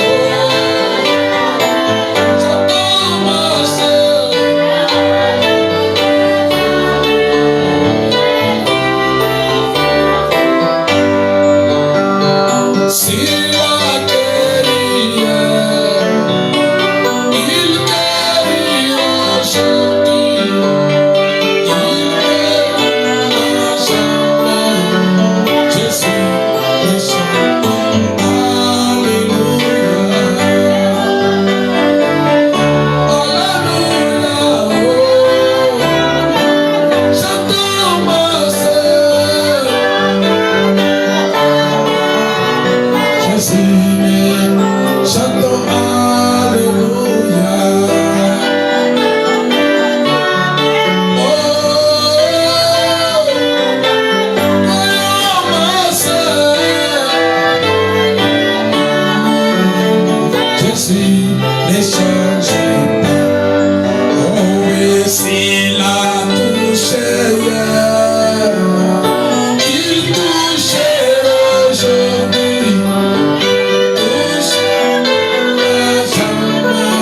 chantons ma sœur. S'il a guéri hier, il guérira aujourd'hui. Il guérira jamais. Jésus le chante. Alléluia. Alléluia. Oh, chantons ma sœur. Jésus, chantons Alléluia. Jésus ne change pas. Oh oui, s'il a touché hier, il touchera aujourd'hui, touchera jamais.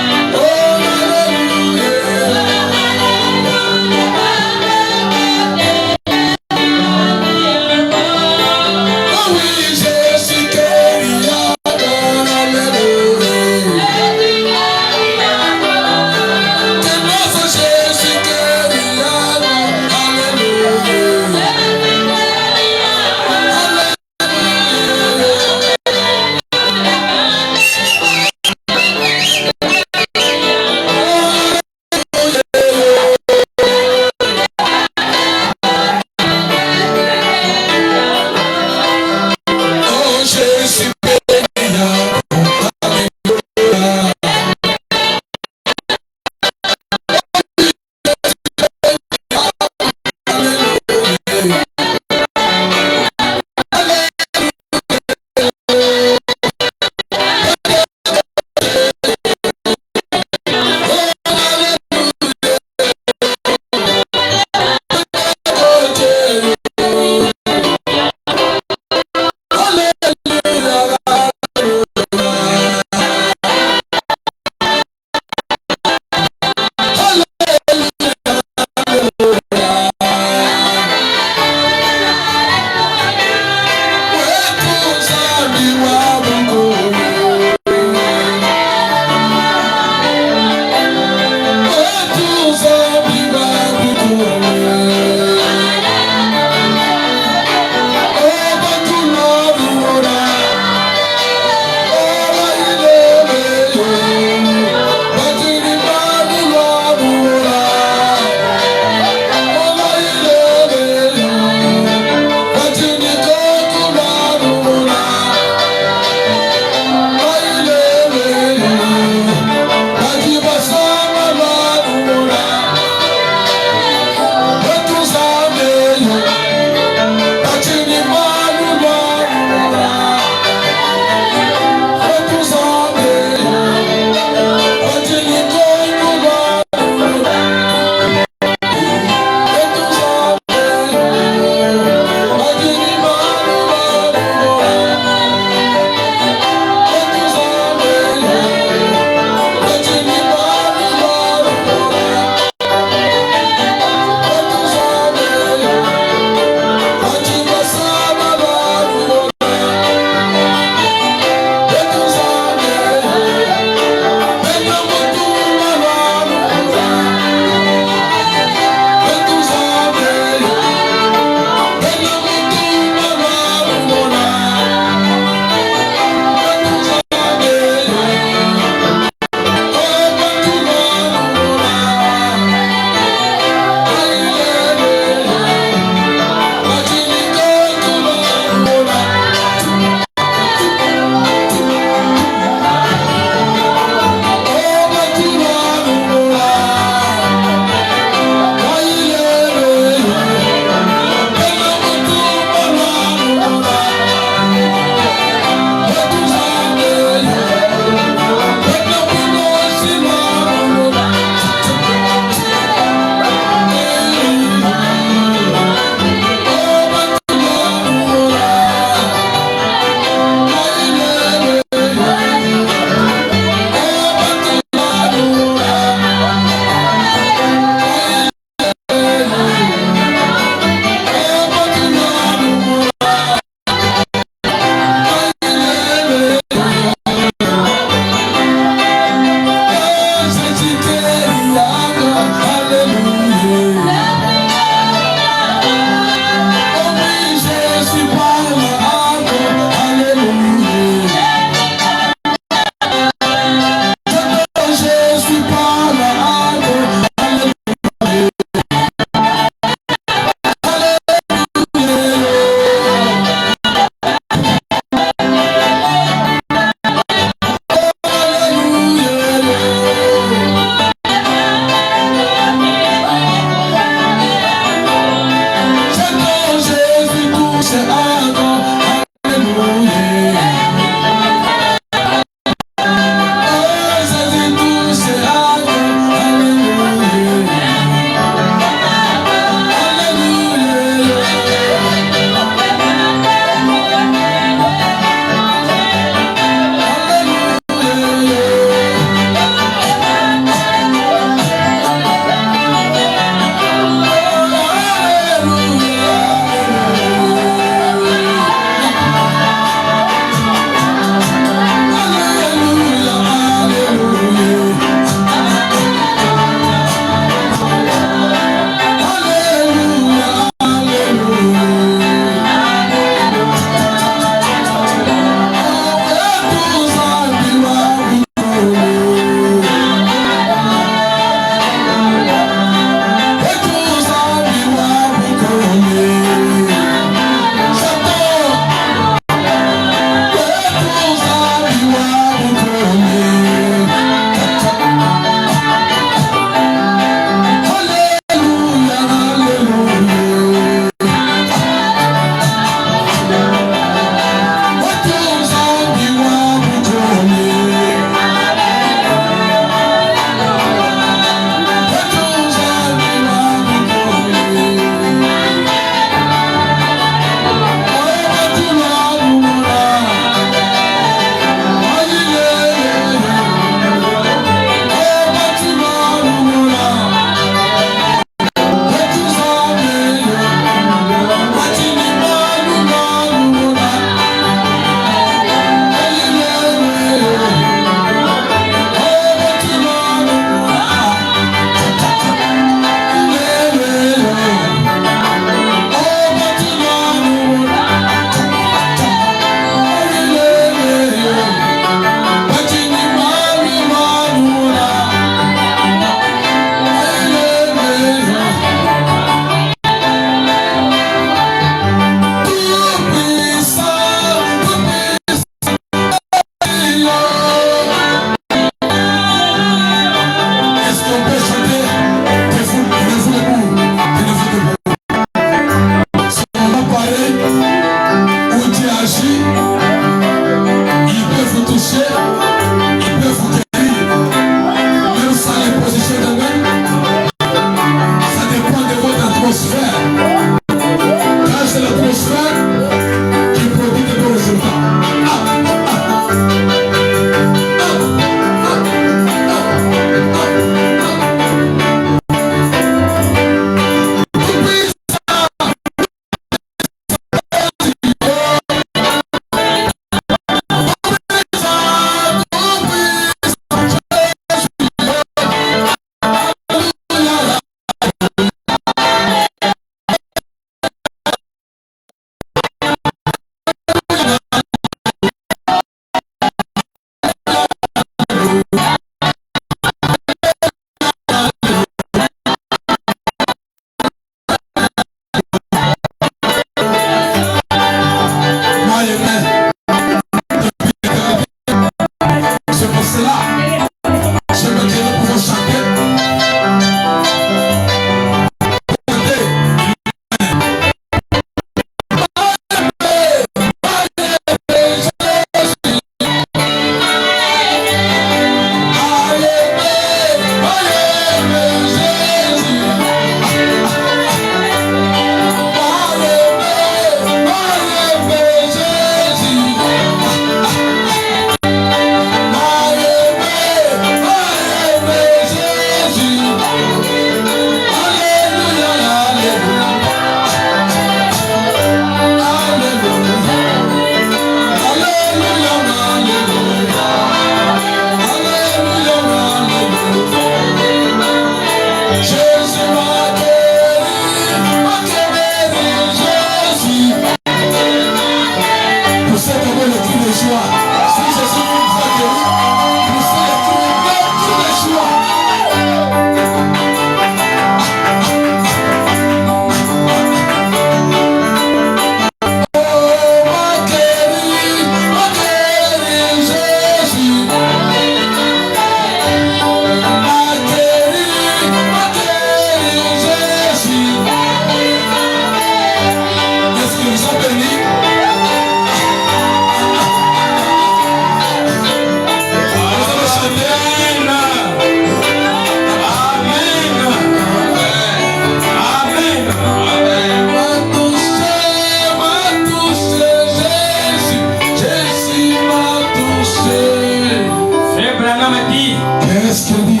Qu'est-ce qu'il dit?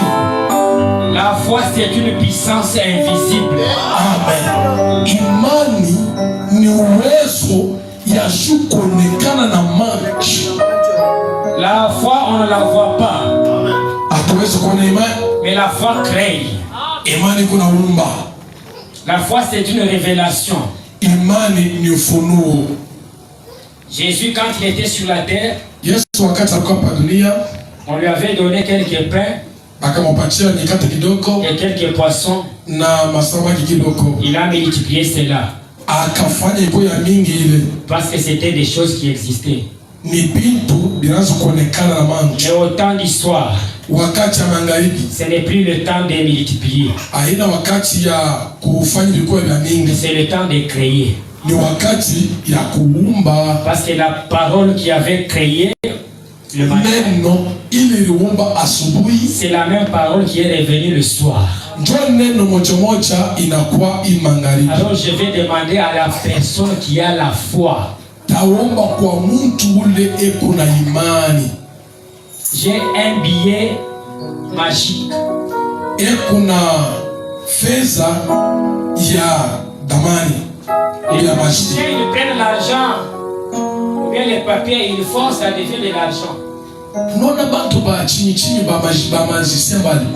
La foi, c'est une puissance invisible. Amen. Imani ni uwezo yashukonekana na macho. La foi, on ne la voit pas. Hatuwezi kuona imani. Mais la foi crée. Imani kuna umba. La foi, c'est une révélation. Imani ni ufunuo. Jésus, quand il était sur la terre, Yesu wakati alikuwa hapa dunia, on lui avait donné quelques pains akampatia mikate kidogo et quelques poissons. na masamaki kidogo. Il a multiplié cela Akafanya ikuwe ya mingi ile. parce que c'était des choses qui existaient. Ni vitu vinaanza kuonekana na macho. Mais au temps d'histoire, Wakati ya magharibi ce n'est plus le temps de multiplier. haina wakati ya kufanya vikuwe vya mingi, C'est le temps de créer. ni wakati ya kuumba. Parce que la parole qui avait créé le matin, Neno ile iliumba asubuhi, c'est la même parole qui est revenue le soir. njo neno moja moja inakuwa imagharibi. Alors je vais demander à la personne qui a la foi. Taomba kwa mtu ule eko na imani, J'ai un billet magique. eko na fedha ya damani ya maji. Ils prennent l'argent ou bien les papiers, ils font ça devient de l'argent. Unaona bantu ba chini chini ba majisia mbali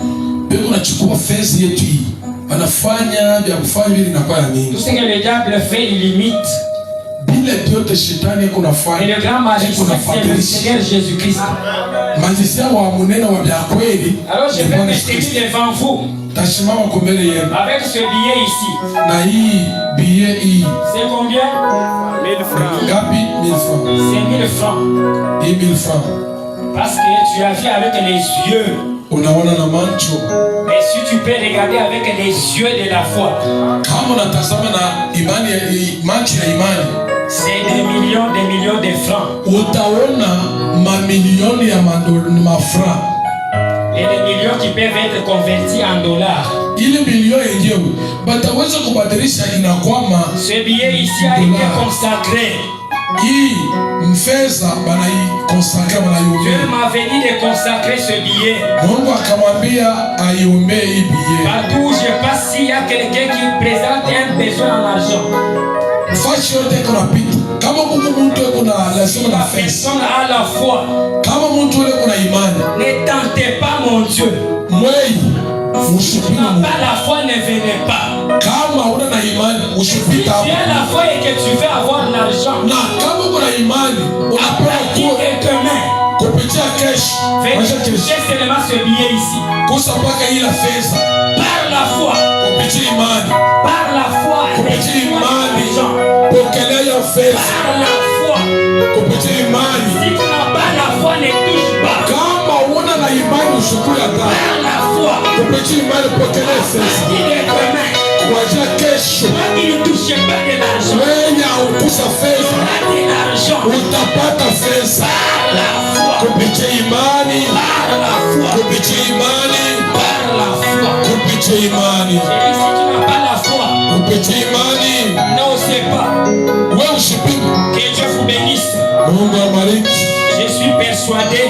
beko nachukua fedha yetu hii, wanafanya vya kufanya vile inakuwa ya Tout mingi. ce que le diable fait, il limite. Bila vyote shetani eko Et nafanya le grand magicien, eko c'est le nafadhilisha. Seigneur Jésus-Christ. Majisia wa munene wa vya kweli Alors je ni vais Bwana me Yesu Kristo. tenir devant vous Tasimama kwa mbele yenu avec ce billet ici. na hii biye hii C'est combien? 1000 francs. ngapi? 1000 francs. C'est 1000 francs. Hii 1000 francs Parce que tu as vu avec les yeux. unaona na macho. Mais si tu peux regarder avec les yeux de la foi, Kama unatazama na imani ya macho ya imani, c'est des millions de francs. utaona mamilioni ya mafra. Et des millions qui peuvent être convertis en dollars. Ile milioni yenyewe bataweza kubadilisha inakwama. Ce billet ici a été consacré. Hii mfeza banaikonsankra, Dieu banaiombea. m'a venu de consacrer ce billet. Mungu akamwambia aiombee hii biye. Partout où je passe, s'il y a quelqu'un qui présente un besoin en argent, Fashi yote iko napita. Kama Mungu mtu eko na lazima na la fedha, personne a la foi. kama mtu ule eko na imani, Ne tentez pas mon Dieu. mwei Si tu usipime n'as Mungu. pas la foi, ne venez pas. Kama una na imani Si usipite tu hapo. as la foi et que tu veux avoir l'argent, Na kama uko na imani à unapewa partir de demain, kupitia keshi, venez maisha keshi toucher seulement ce billet ici. kusa mpaka ila fedha Par la foi, kupitia imani, par la foi, kupitia imani l'argent. pokelea fedha Par la foi. kupitia imani. Si tu n'as pas la foi, ne touche pas. Kama una na imani ushukuru hata Par la foi, kupitia imani pokelea fedha il est demain. kuanzia kesho. Toi qui ne touches pas de l'argent, Wewe haukusa tu fedha auras de l'argent. utapata fedha Par la foi, kupitia imani, par la foi, kupitia imani, par la foi. kupitia imani, Et si tu n'as pas la foi, kupitia imani. n'osez pas. Wewe usipime. Que Dieu vous bénisse. Mungu abariki. Je suis persuadé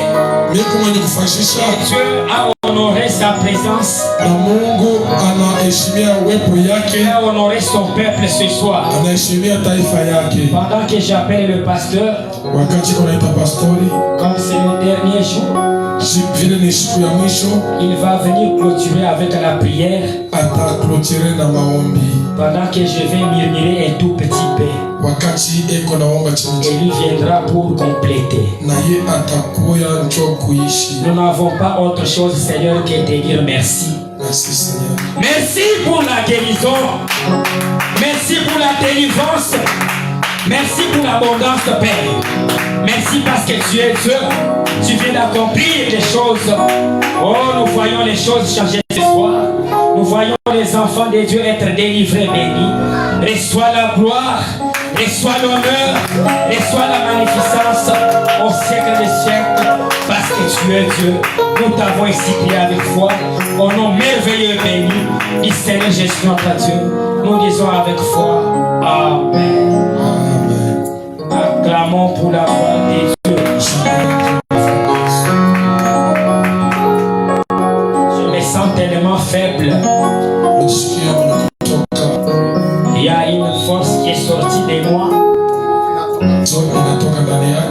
Mimi mwenye kufashisha que Dieu a honoré sa présence. na Mungu anaheshimia uwepo Il yake, a honoré son peuple ce soir. anaheshimia taifa yake. Pendant que j'appelle le pasteur, Wakati kunaita pastori, comme c'est le dernier jour, vile ni siku ya mwisho, il va venir clôturer avec la prière. ataklotire na maombi. Pendant que je vais murmurer un tout petit peu. Wakati eko naomba Et chini lui viendra pour compléter. na ye atakuya njo kuishi. Nous n'avons pas autre chose, Seigneur, que de dire merci. Merci Seigneur. Merci pour la guérison. Merci pour la délivrance. Merci pour l'abondance, Père. Merci parce que tu es Dieu. Tu viens d'accomplir les choses. Oh, nous voyons les choses changer ce soir. Nous voyons les enfants de Dieu être délivrés, bénis. Reçois la gloire, reçois l'honneur, reçois la magnificence au siècle des siècles. Parce que tu es Dieu. Nous t'avons ici prié avec foi. Au nom merveilleux et béni du Seigneur Jésus notre Dieu. Nous disons avec foi. Amen. Acclamons pour la gloire de Dieu. sens tellement faible. Il y a une force qui est sortie de moi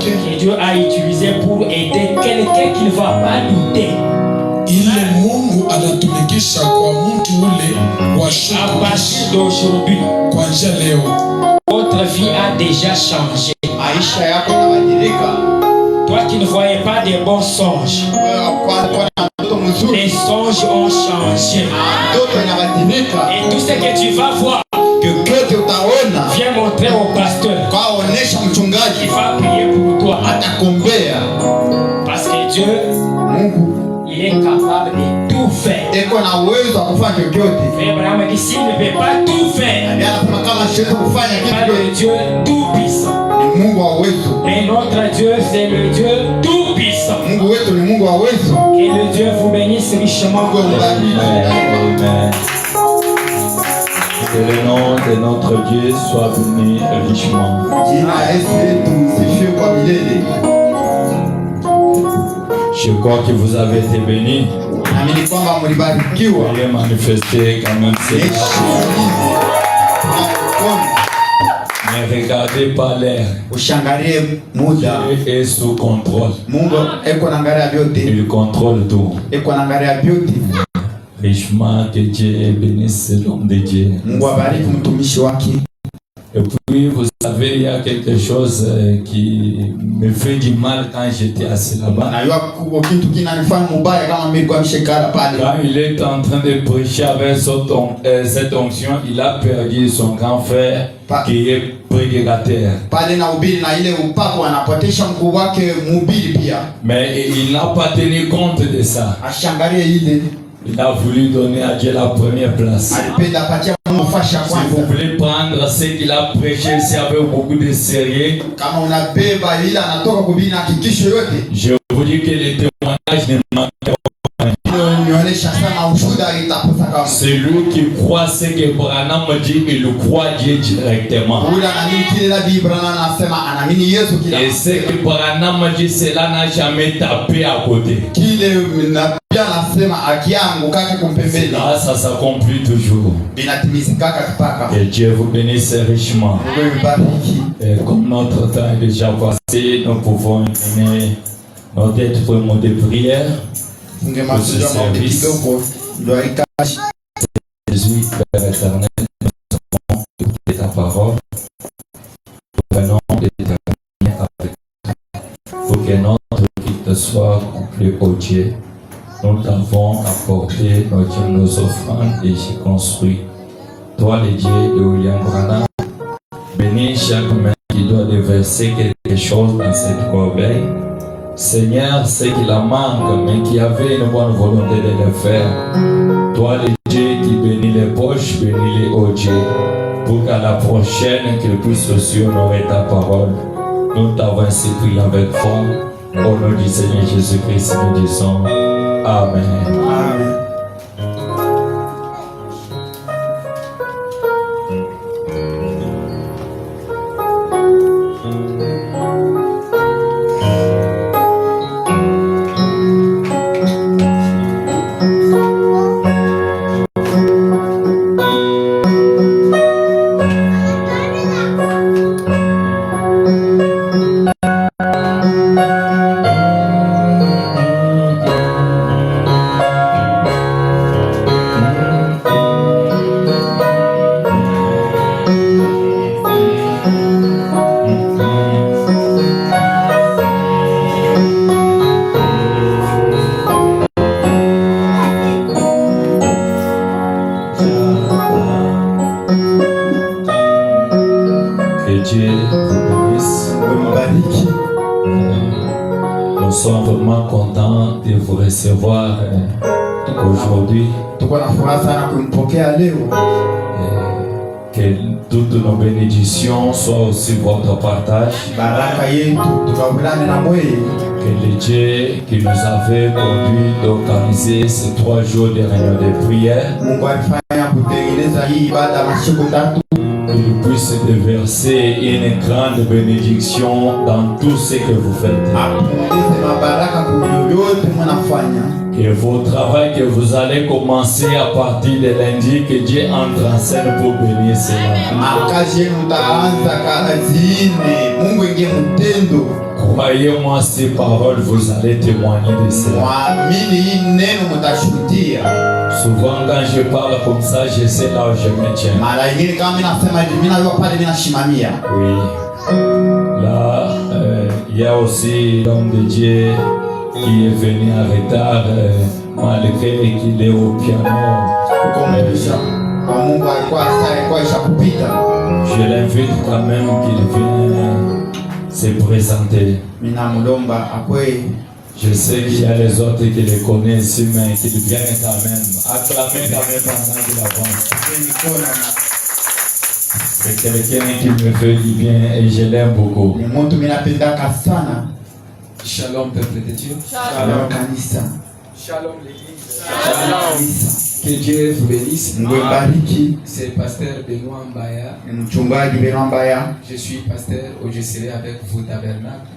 que Dieu a utilisé pour aider quelqu'un qui ne va pas douter. À partir d'aujourd'hui, votre vie a déjà changé. Toi qui ne voyais pas des bons songes, les songes ont changé. Et tout ce que tu vas voir, viens montrer au pasteur. Il va prier pour toi. Parce que Dieu, il est capable de tout faire. Mais Abraham dit, s'il ne peut pas tout faire, pas le Dieu tout puissant. Mais notre Dieu, c'est le Dieu tout puissant. Que le Dieu vous bénisse richement. Amen. Que le nom de notre Dieu soit béni richement. Je crois que vous avez été bénis. Veuillez manifester quand même cela. Ne regardez pas l'air. Dieu est sous contrôle. Il contrôle tout. Richement, que Dieu bénisse l'homme de Dieu. Et puis, vous savez, il y a quelque chose qui me fait du mal quand j'étais assis là-bas. Quand il est en train de prêcher avec cette onction, il a perdu son grand frère qui est prédicateur. Mais il n'a pas tenu compte de ça. Il a voulu donner à Dieu la première place. Si vous voulez prendre ce qu'il a prêché, c'est avec beaucoup de sérieux. Je vous dis que les témoignages ne manquent pas. Celui qui croit ce que Branham dit, il croit Dieu directement. Et ce que Branham dit, cela n'a jamais tapé à côté. Cela, ça s'accomplit toujours. Que Dieu vous bénisse richement. Et comme notre temps est déjà passé, nous pouvons donner notre mot de prière. Pour ce service. Jésus, Père éternel, nous avons écouté ta parole. Nous venons de terminer avec toi. Pour que notre culte soit complet, ô Dieu. Nous t'avons apporté nos offrandes et j'ai construit. Toi, le Dieu de William Branham, bénis chaque main qui doit déverser quelque chose dans cette corbeille. Seigneur, ce qui la manque, mais qui avait une bonne volonté de le faire. Toi, le Dieu qui bénit les poches, bénis-les, ô Dieu, pour qu'à la prochaine, qu'ils puissent aussi honorer ta parole. Nous t'avons ainsi prié avec foi. Au nom du Seigneur Jésus-Christ, nous disons Amen. Amen. Nous sommes vraiment contents de vous recevoir aujourd'hui. Que toutes nos bénédictions soient aussi votre partage. Que le Dieu qui nous avait conduit d'organiser ces 3 jours de réunion de prière il puisse déverser une grande bénédiction dans tout ce que vous faites. Que vos travaux que vous allez commencer à partir de lundi, que Dieu entre en scène pour bénir cela. Croyez-moi ces paroles, vous allez témoigner de cela. Souvent quand je parle comme ça, je sais là où je me tiens. Oui. Là, il y a aussi l'homme de Dieu qui est venu en retard, malgré qu'il est au piano. Je l'invite quand même qu'il vienne se présenter. Je sais qu'il y a les autres qui les connaissent, mais qu'ils viennent quand même. Acclamez quand même pendant qu'il avance. C'est quelqu'un qui me fait du bien et je l'aime beaucoup. Shalom, peuple de Dieu. Shalom, l'église. Que Dieu vous bénisse. C'est pasteur Benoît Mbaya. Je suis pasteur où je serai avec vous tabernacle.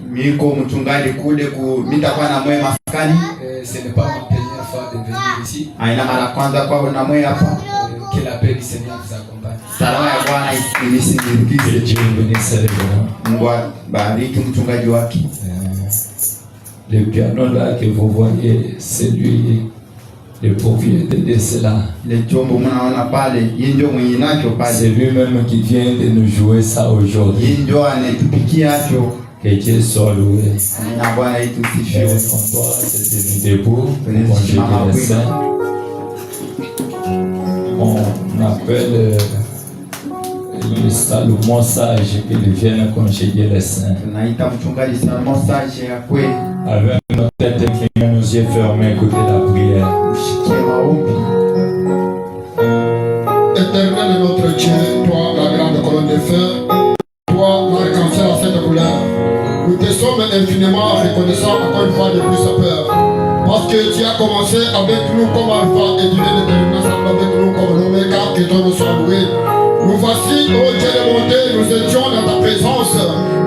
Ce n'est pas ma première fois de venir ici. Que la paix du Seigneur vous accompagne. Que Dieu bénisse les gens. Le piano là que vous voyez, c'est lui, le propriétaire de cela. C'est lui-même qui vient de nous jouer ça aujourd'hui. Que Dieu soit loué. François, c'était debout pour manger les saints. On appelle le Salomon sage qu'il vienne congédier les saints. Avec nos têtes inclinées, nos yeux fermés, écoutez la prière. Éternel est notre Dieu, toi la grande colonne de feu, toi l'arc-en-ciel à cette couleur. Nous te sommes infiniment reconnaissants encore une fois de plus sa peur. Parce que tu as commencé avec nous comme alpha et tu viens de terminer avec nous comme l'oméga, que ton nom soit loué. Nous voici, ô Dieu de bonté, nous étions dans ta présence.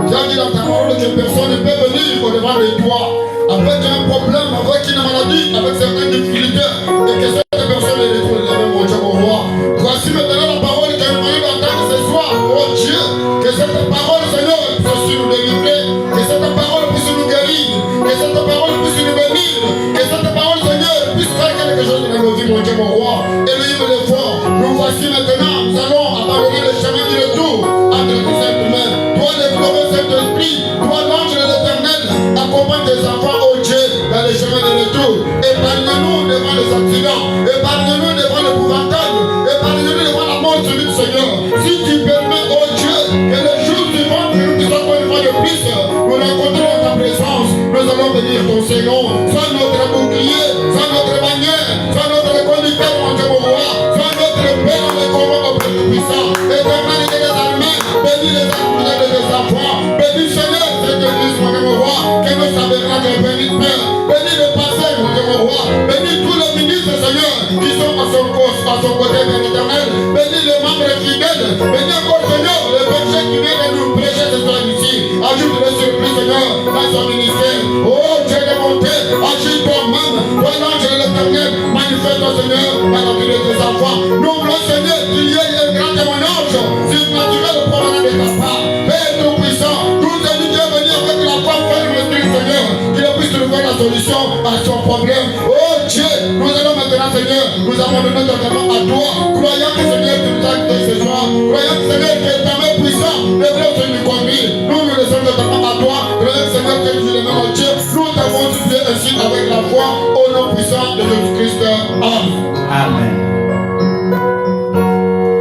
Tu as dit dans ta parole que personne ne peut venir au-devant de toi avec un problème, avec une maladie, avec certaines difficultés, et que cette personne est détruite, mon Dieu, mon roi. Voici maintenant la parole que nous allons entendre ce soir, ô Dieu, que cette parole, Seigneur, puisse nous délivrer, que cette parole puisse nous guérir, que cette parole puisse nous bénir, que cette parole, Seigneur, puisse faire quelque chose dans nos vies, mon Dieu, mon roi. Éloigne l'effort. Nous voici maintenant, nous allons abandonner le chemin du retour entre tes êtres humains. Toi, le glorieux Saint-Esprit, toi, l'ange de l'Éternel, accompagne tes enfants, ô Dieu, dans le chemin du retour. Épargne-nous devant les accidents, épargne-nous devant l'épouvantail, épargne-nous devant la mort subite, Seigneur. Si tu permets, ô Dieu, que le jour suivant, que nous puissions encore une fois de plus, nous rencontrons ta présence, nous allons bénir ton Seigneur. Sois notre bouclier, sois notre bannière, sois notre conducteur, mon Dieu, mon roi, sois notre paix dans les combats auprès du puissant. Éternel et des armées, bénis les armées de tes enfants, bénis Seigneur, cette église, mon Dieu, mon roi, que nous savions de bénir Père, bénis le passé, mon Dieu, mon roi, bénis tous les ministres, Seigneur, qui sont à son côté, Père éternel, bénis les membres fidèles, bénis encore, Seigneur, le berger qui vient de nous prêcher ce soir ici, ajoute le surpris, Seigneur, dans son ministère. Oh Dieu de bonté, agis toi-même, toi l'ange de l'Éternel, manifeste-toi, Seigneur, dans la vie de tes enfants. Nous voulons, Seigneur, qu'il y ait un grand témoignage surnaturel provenant de ta part. Père tout-puissant, nous te dit de venir avec la foi ferme, l'Esprit, Seigneur, qu'il puisse trouver la solution à son problème. Oh Dieu, nous allons maintenant, Seigneur, nous abandonner totalement à toi, croyant que Seigneur, tu nous as dit ce soir, croyant que Seigneur, que ta main puissante devrait nous conduire. Nous nous laissons totalement à toi, croyant que Seigneur, que tu es le même Dieu. Nous t'avons supplié ainsi avec la foi, au nom puissant de Jésus-Christ. Amen.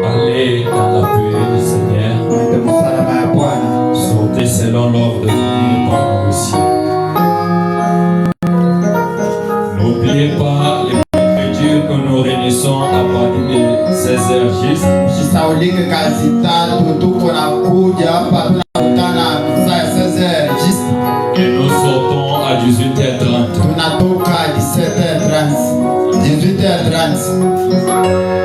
Allez dans la paix du Seigneur. Sortez selon l'ordre donné par nous aussi. N'oubliez pas les écritures que nous réunissons à partir de 16h juste. Et nous sortons à 18h30. 18h30.